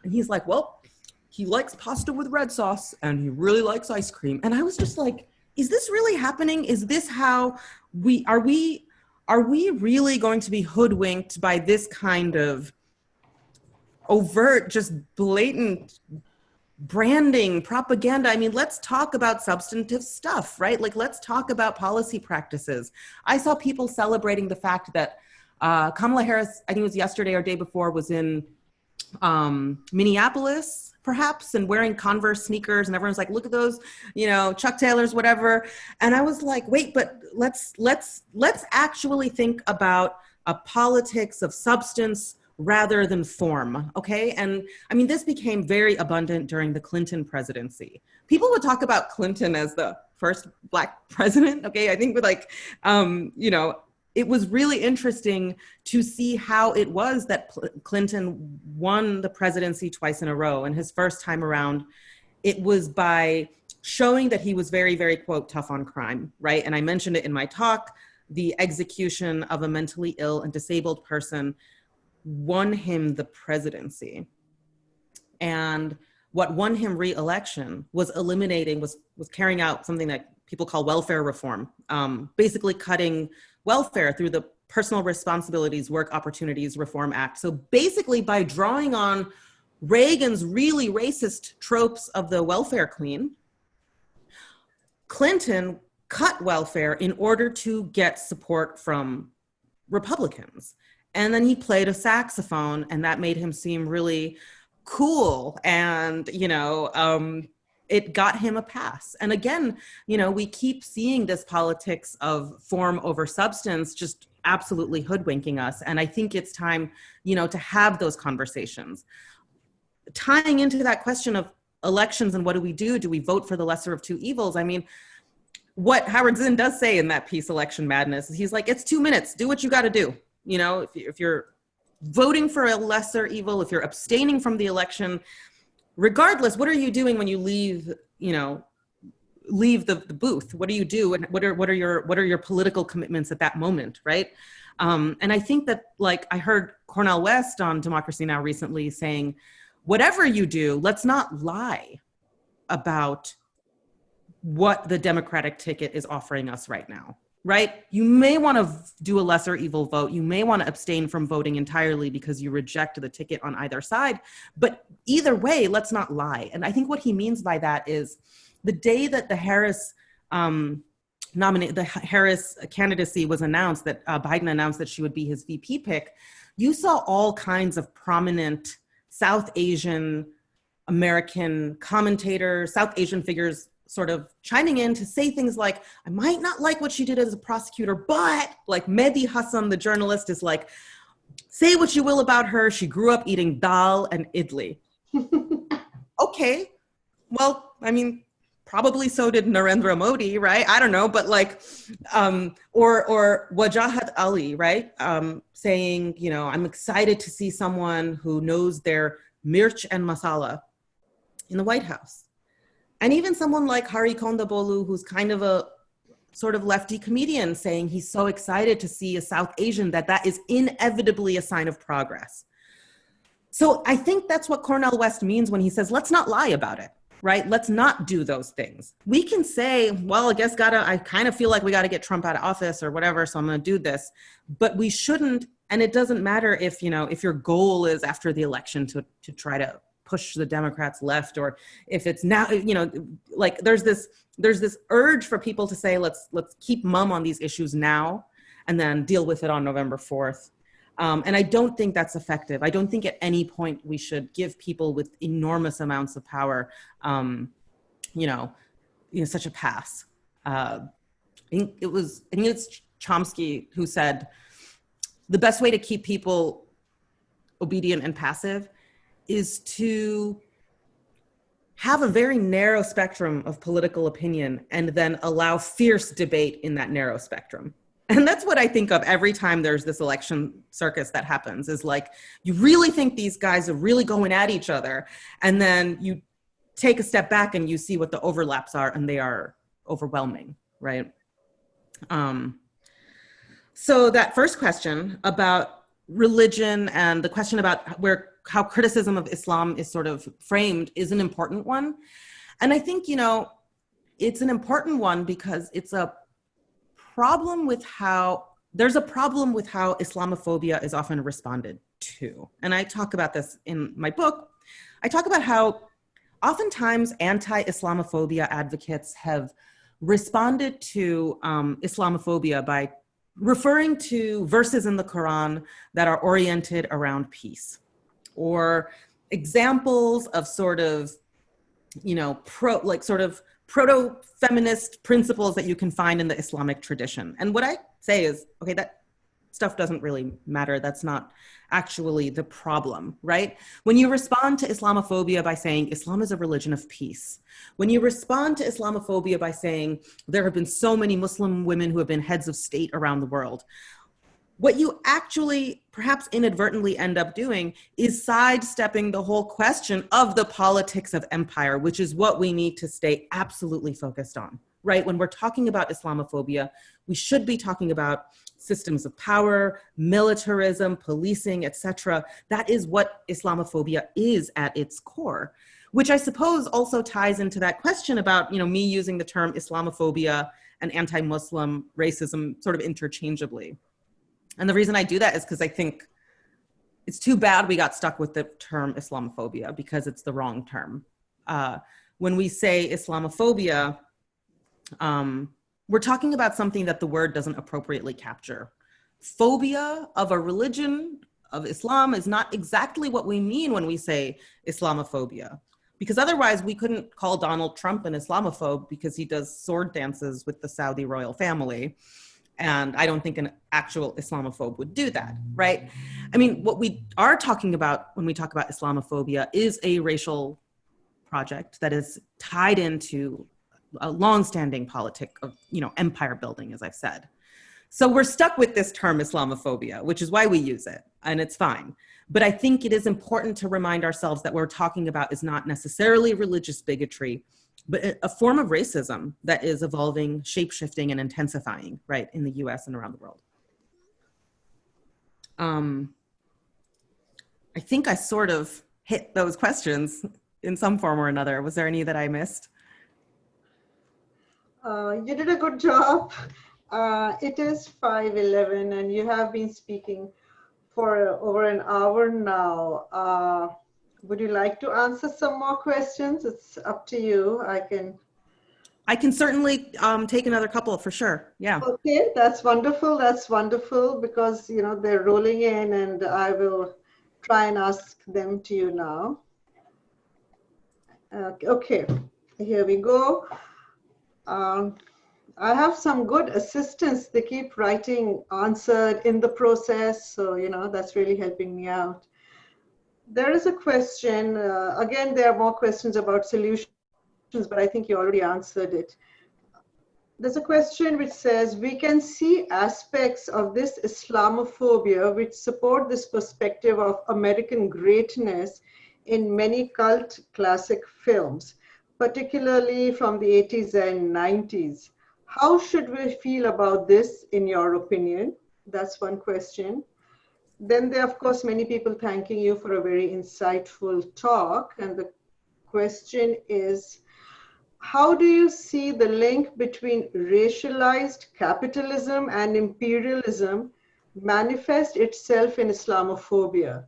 And he's like, well, he likes pasta with red sauce and he really likes ice cream. And I was just like, is this really happening? Is this how are we really going to be hoodwinked by this kind of overt, just blatant branding, propaganda? I mean, let's talk about substantive stuff, right? Like, let's talk about policy practices. I saw people celebrating the fact that Kamala Harris, I think it was yesterday or day before, was in Minneapolis perhaps, and wearing Converse sneakers, and everyone's like, look at those, you know, Chuck Taylors, whatever. And I was like, wait, but let's actually think about a politics of substance rather than form, okay? And I mean, this became very abundant during the Clinton presidency. People would talk about Clinton as the first Black president, okay? I think with like, you know, it was really interesting to see how it was that Clinton won the presidency twice in a row. And his first time around, it was by showing that he was very, very, quote, tough on crime, right? And I mentioned it in my talk, the execution of a mentally ill and disabled person won him the presidency. And what won him re-election was carrying out something that people call welfare reform, basically cutting welfare through the Personal Responsibilities Work Opportunities Reform Act. So basically by drawing on Reagan's really racist tropes of the welfare queen, Clinton cut welfare in order to get support from Republicans. And then he played a saxophone, and that made him seem really cool. And, you know, it got him a pass. And again, you know, we keep seeing this politics of form over substance just absolutely hoodwinking us. And I think it's time, you know, to have those conversations. Tying into that question of elections and what do we do? Do we vote for the lesser of two evils? I mean, what Howard Zinn does say in that piece, Election Madness, is he's like, it's 2 minutes, do what you got to do. You know, if you're voting for a lesser evil, if you're abstaining from the election, regardless, what are you doing when you leave, you know, leave the booth? What do you do? And what are your political commitments at that moment, right? And I think that, like, I heard Cornel West on Democracy Now! Recently saying, whatever you do, let's not lie about what the Democratic ticket is offering us right now. Right? You may want to do a lesser evil vote. You may want to abstain from voting entirely because you reject the ticket on either side. But either way, let's not lie. And I think what he means by that is the day that the Harris Harris candidacy was announced, that Biden announced that she would be his VP pick, you saw all kinds of prominent South Asian American commentators, South Asian figures sort of chiming in to say things like, I might not like what she did as a prosecutor, but like Mehdi Hassan, the journalist, is like, say what you will about her, she grew up eating dal and idli. Okay, well, I mean, probably so did Narendra Modi, right? I don't know, but like, or Wajahat Ali, right? Saying, you know, I'm excited to see someone who knows their mirch and masala in the White House. And even someone like Hari Kondabolu, who's kind of a sort of lefty comedian, saying he's so excited to see a South Asian that is inevitably a sign of progress. So I think that's what Cornel West means when he says, let's not lie about it, right? Let's not do those things. We can say, well, I kind of feel like we got to get Trump out of office or whatever, so I'm going to do this. But we shouldn't, and it doesn't matter if, you know, if your goal is after the election to try to push the Democrats left, or if it's now, you know, like there's this urge for people to say, let's keep mum on these issues now and then deal with it on November 4th. And I don't think that's effective. I don't think at any point we should give people with enormous amounts of power, you know, such a pass. I think it's Chomsky who said, the best way to keep people obedient and passive is to have a very narrow spectrum of political opinion and then allow fierce debate in that narrow spectrum. And that's what I think of every time there's this election circus that happens, is like, you really think these guys are really going at each other, and then you take a step back and you see what the overlaps are, and they are overwhelming, right? So that first question about religion and the question about how criticism of Islam is sort of framed is an important one. And I think, you know, it's an important one because it's a problem with how Islamophobia is often responded to. And I talk about this in my book. I talk about how oftentimes anti-Islamophobia advocates have responded to Islamophobia by referring to verses in the Quran that are oriented around peace, or examples of sort of, you know, proto-feminist principles that you can find in the Islamic tradition. And what I say is, okay, that stuff doesn't really matter. That's not actually the problem, right? When you respond to Islamophobia by saying Islam is a religion of peace, when you respond to Islamophobia by saying there have been so many Muslim women who have been heads of state around the world, what you actually perhaps inadvertently end up doing is sidestepping the whole question of the politics of empire, which is what we need to stay absolutely focused on, right? When we're talking about Islamophobia, we should be talking about systems of power, militarism, policing, etc. That is what Islamophobia is at its core, which I suppose also ties into that question about, you know, me using the term Islamophobia and anti-Muslim racism sort of interchangeably. And the reason I do that is because I think it's too bad we got stuck with the term Islamophobia because it's the wrong term. When we say Islamophobia, we're talking about something that the word doesn't appropriately capture. Phobia of a religion of Islam is not exactly what we mean when we say Islamophobia, because otherwise we couldn't call Donald Trump an Islamophobe because he does sword dances with the Saudi royal family. And I don't think an actual Islamophobe would do that, right? I mean, what we are talking about when we talk about Islamophobia is a racial project that is tied into a longstanding politic of, you know, empire building, as I've said. So we're stuck with this term Islamophobia, which is why we use it, and it's fine. But I think it is important to remind ourselves that what we're talking about is not necessarily religious bigotry, but a form of racism that is evolving, shape-shifting, and intensifying, right, in the US and around the world. I think I sort of hit those questions in some form or another. Was there any that I missed? You did a good job. It is 5:11 and you have been speaking for over an hour now. Would you like to answer some more questions? It's up to you. I can certainly take another couple for sure. Yeah. Okay, that's wonderful. That's wonderful because, you know, they're rolling in and I will try and ask them to you now. Okay, here we go. I have some good assistants. They keep writing answered in the process. So, you know, that's really helping me out. There is a question, again, there are more questions about solutions, but I think you already answered it. There's a question which says, we can see aspects of this Islamophobia which support this perspective of American greatness in many cult classic films, particularly from the 80s and 90s. How should we feel about this, in your opinion? That's one question. Then there are, of course, many people thanking you for a very insightful talk. And the question is, how do you see the link between racialized capitalism and imperialism manifest itself in Islamophobia?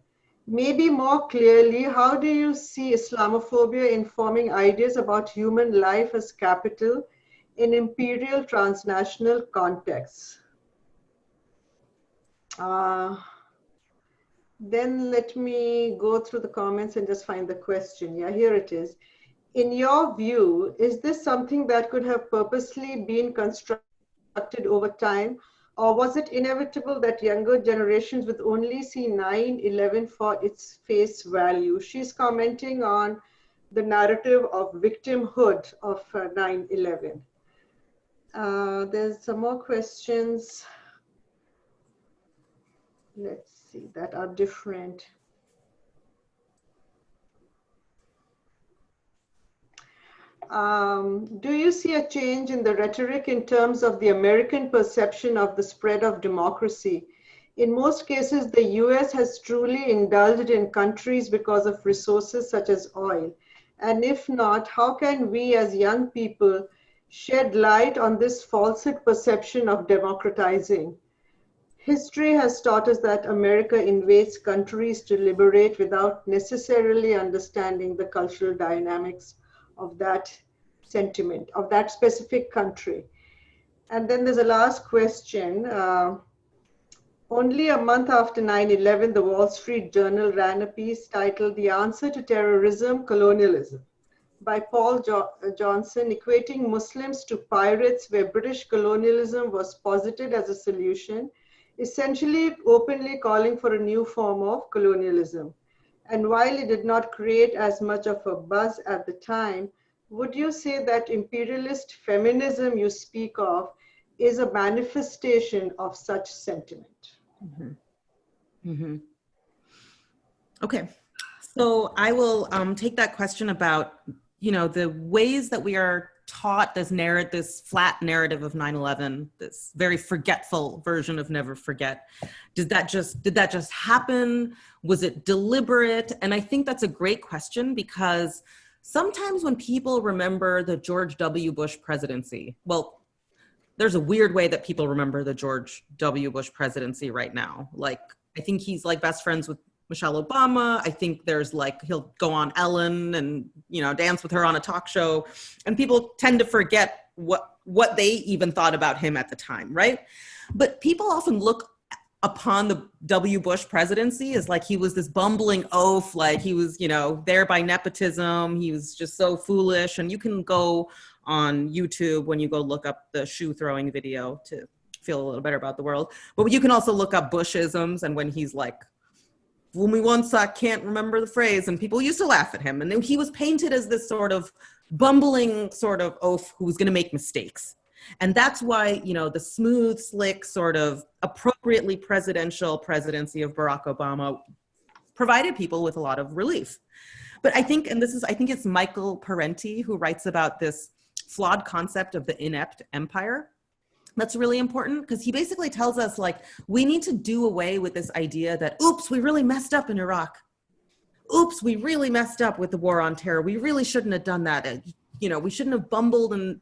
Maybe more clearly, how do you see Islamophobia informing ideas about human life as capital in imperial transnational contexts? Then let me go through the comments and just find the question. Yeah, here it is. In your view, is this something that could have purposely been constructed over time, or was it inevitable that younger generations would only see 9/11 for its face value? She's commenting on the narrative of victimhood of 9/11. There's some more questions. Let's see, that are different. Do you see a change in the rhetoric in terms of the American perception of the spread of democracy? In most cases, the US has truly indulged in countries because of resources such as oil. And if not, how can we as young people shed light on this falsehood perception of democratizing? History has taught us that America invades countries to liberate without necessarily understanding the cultural dynamics of that sentiment, of that specific country. And then there's a last question. Only a month after 9/11, the Wall Street Journal ran a piece titled The Answer to Terrorism, Colonialism by Johnson, equating Muslims to pirates, where British colonialism was posited as a solution, essentially openly calling for a new form of colonialism. And while it did not create as much of a buzz at the time, would you say that imperialist feminism you speak of is a manifestation of such sentiment? Mhm. Mhm. Okay, so I will take that question about, the ways that we are taught this flat narrative of 9/11, this very forgetful version of never forget. Did that just happen? Was it deliberate? And I think that's a great question, because sometimes when people remember the George W. Bush presidency, well, there's a weird way that people remember the George W. Bush presidency right now. Like, I think he's like best friends with Michelle Obama. I think there's like, he'll go on Ellen and, dance with her on a talk show. And people tend to forget what they even thought about him at the time, right? But people often look upon the W. Bush presidency as like he was this bumbling oaf, like he was, there by nepotism. He was just so foolish. And you can go on YouTube when you go look up the shoe throwing video to feel a little better about the world. But you can also look up Bushisms, and when he's like, fool me once, I can't remember the phrase, and people used to laugh at him. And then he was painted as this sort of bumbling sort of oaf who was going to make mistakes. And that's why, the smooth, slick, sort of appropriately presidential presidency of Barack Obama provided people with a lot of relief. But I think it's Michael Parenti who writes about this flawed concept of the inept empire. That's really important, because he basically tells us, like, we need to do away with this idea that, oops, we really messed up in Iraq. Oops, we really messed up with the war on terror. We really shouldn't have done that. We shouldn't have bumbled and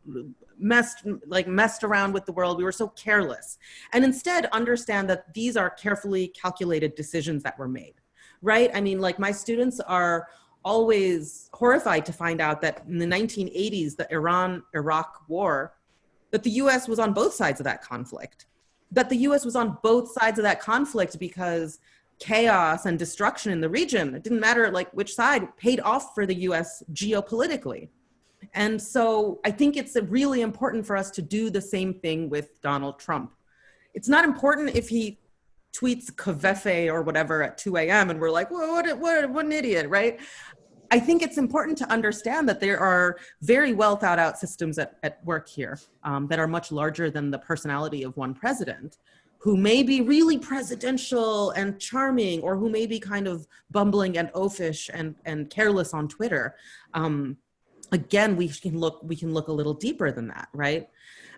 messed around with the world. We were so careless. And instead understand that these are carefully calculated decisions that were made, right? I mean, like, my students are always horrified to find out that in the 1980s, the Iran-Iraq war, that the US was on both sides of that conflict. That the US was on both sides of that conflict because chaos and destruction in the region, it didn't matter like which side, paid off for the US geopolitically. And so I think it's really important for us to do the same thing with Donald Trump. It's not important if he tweets Kaveffe or whatever at 2 a.m. and we're like, well, what an idiot, right? I think it's important to understand that there are very well thought out systems at work here that are much larger than the personality of one president, who may be really presidential and charming, or who may be kind of bumbling and oafish and careless on Twitter. Again, we can look a little deeper than that, right?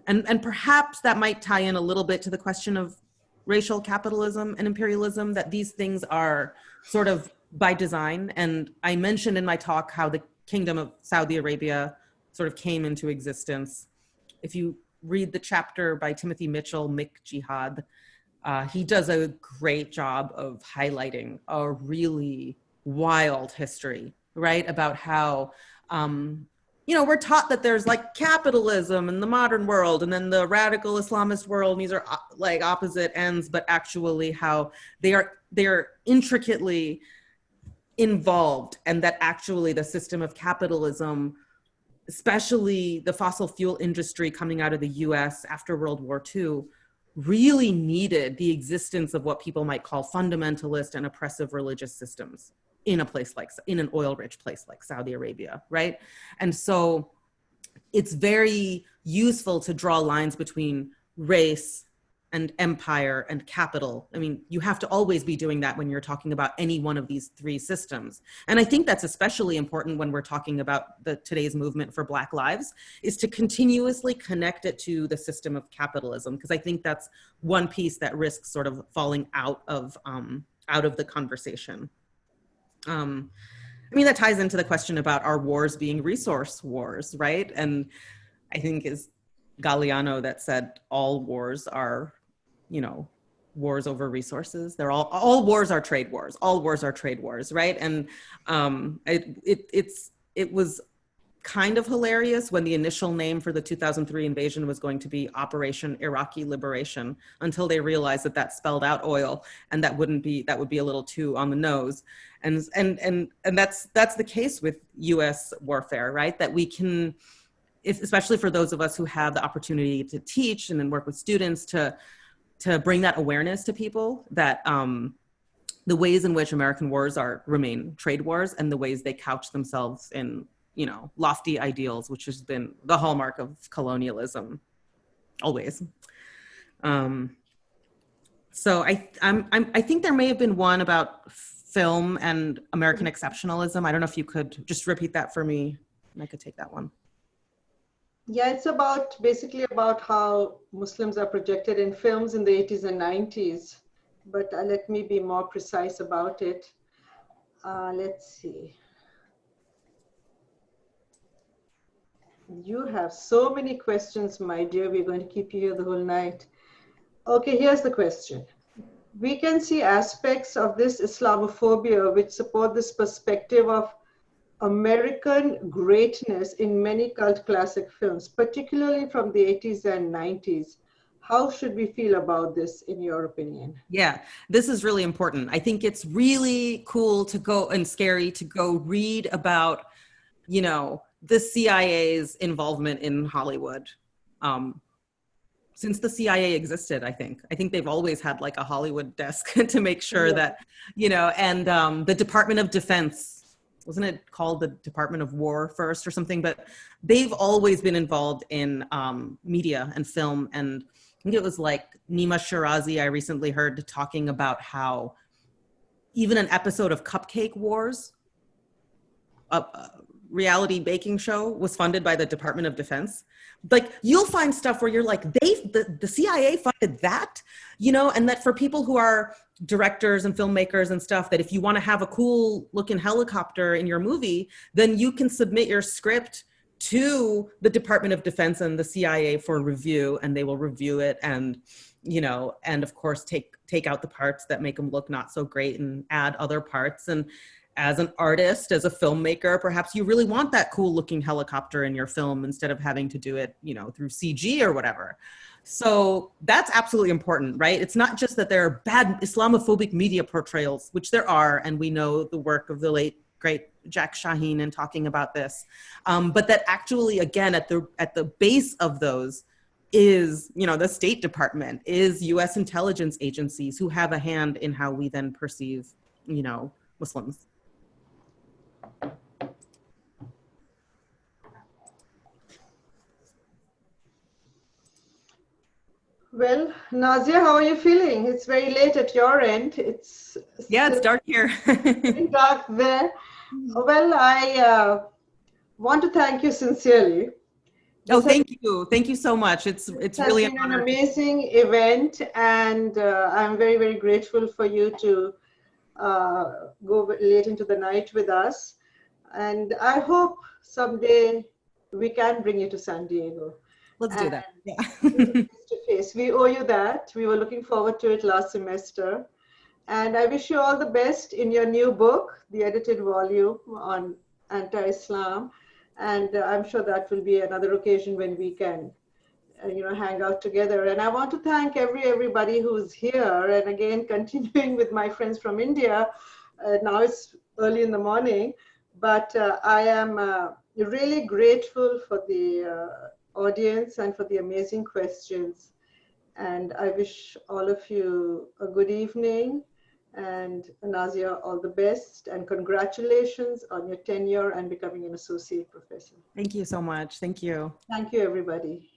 And perhaps that might tie in a little bit to the question of racial capitalism and imperialism, that these things are sort of by design. And I mentioned in my talk how the Kingdom of Saudi Arabia sort of came into existence. If you read the chapter by Timothy Mitchell, Mick Jihad, he does a great job of highlighting a really wild history, right? About how, we're taught that there's like capitalism in the modern world and then the radical Islamist world, and these are like opposite ends, but actually how they're intricately involved, and that actually the system of capitalism, especially the fossil fuel industry coming out of the US after World War II, really needed the existence of what people might call fundamentalist and oppressive religious systems in an oil-rich place like Saudi Arabia, right? And so it's very useful to draw lines between race and empire and capital. I mean, you have to always be doing that when you're talking about any one of these three systems. And I think that's especially important when we're talking about today's movement for Black lives, is to continuously connect it to the system of capitalism, because I think that's one piece that risks sort of falling out of the conversation. I mean, that ties into the question about our wars being resource wars, right? And I think it's Galeano that said all wars are, wars over resources. They're all wars are trade wars. All wars are trade wars, right? And it was kind of hilarious when the initial name for the 2003 invasion was going to be Operation Iraqi Liberation, until they realized that that spelled out oil, and that would be a little too on the nose. And that's the case with US warfare, right? That we can, especially for those of us who have the opportunity to teach and then work with students, to bring that awareness to people, that the ways in which American wars remain trade wars, and the ways they couch themselves in, you know, lofty ideals, which has been the hallmark of colonialism always. So I think there may have been one about film and American exceptionalism. I don't know if you could just repeat that for me, and I could take that one. Yeah, it's basically about how Muslims are projected in films in the 80s and 90s. But let me be more precise about it. Let's see. You have so many questions, my dear. We're going to keep you here the whole night. Okay, here's the question. We can see aspects of this Islamophobia which support this perspective of American greatness in many cult classic films, particularly from the 80s and 90s. How should we feel about this, in your opinion? Yeah, this is really important. I think it's really cool to go, and scary to go read about, you know, the CIA's involvement in Hollywood. Since the CIA existed, I think they've always had like a Hollywood desk to make sure that, you know, and the Department of Defense, wasn't it called the Department of War first or something? But they've always been involved in media and film. And I think it was like Nima Shirazi, I recently heard talking about how even an episode of Cupcake Wars, a reality baking show, was funded by the Department of Defense. Like, you'll find stuff where you're like, the CIA funded that, you know, and that for people who are directors and filmmakers and stuff, that if you want to have a cool looking helicopter in your movie, then you can submit your script to the Department of Defense and the CIA for review, and they will review it, and, you know, and of course take out the parts that make them look not so great and add other parts. And as an artist, as a filmmaker, perhaps you really want that cool looking helicopter in your film instead of having to do it, you know, through CG or whatever. So that's absolutely important, right? It's not just that there are bad Islamophobic media portrayals, which there are, and we know the work of the late great Jack Shaheen in talking about this, but that actually, again, at the base of those is, you know, the State Department, is U.S. intelligence agencies who have a hand in how we then perceive, you know, Muslims. Well, Nazia, how are you feeling? It's very late at your end. It's dark here. Dark there. Well, I want to thank you sincerely. Thank you so much. It's really been an amazing event, and I'm very, very grateful for you to go late into the night with us. And I hope someday we can bring you to San Diego. Let's do that. Yeah. Face to face. We owe you that. We were looking forward to it last semester. And I wish you all the best in your new book, the edited volume on anti-Islam. And I'm sure that will be another occasion when we can, you know, hang out together. And I want to thank everybody who's here. And again, continuing with my friends from India, now it's early in the morning, but I am really grateful for the audience and for the amazing questions. And I wish all of you a good evening. And Nazia, all the best, and congratulations on your tenure and becoming an associate professor. Thank you so much. Thank you. Thank you, everybody.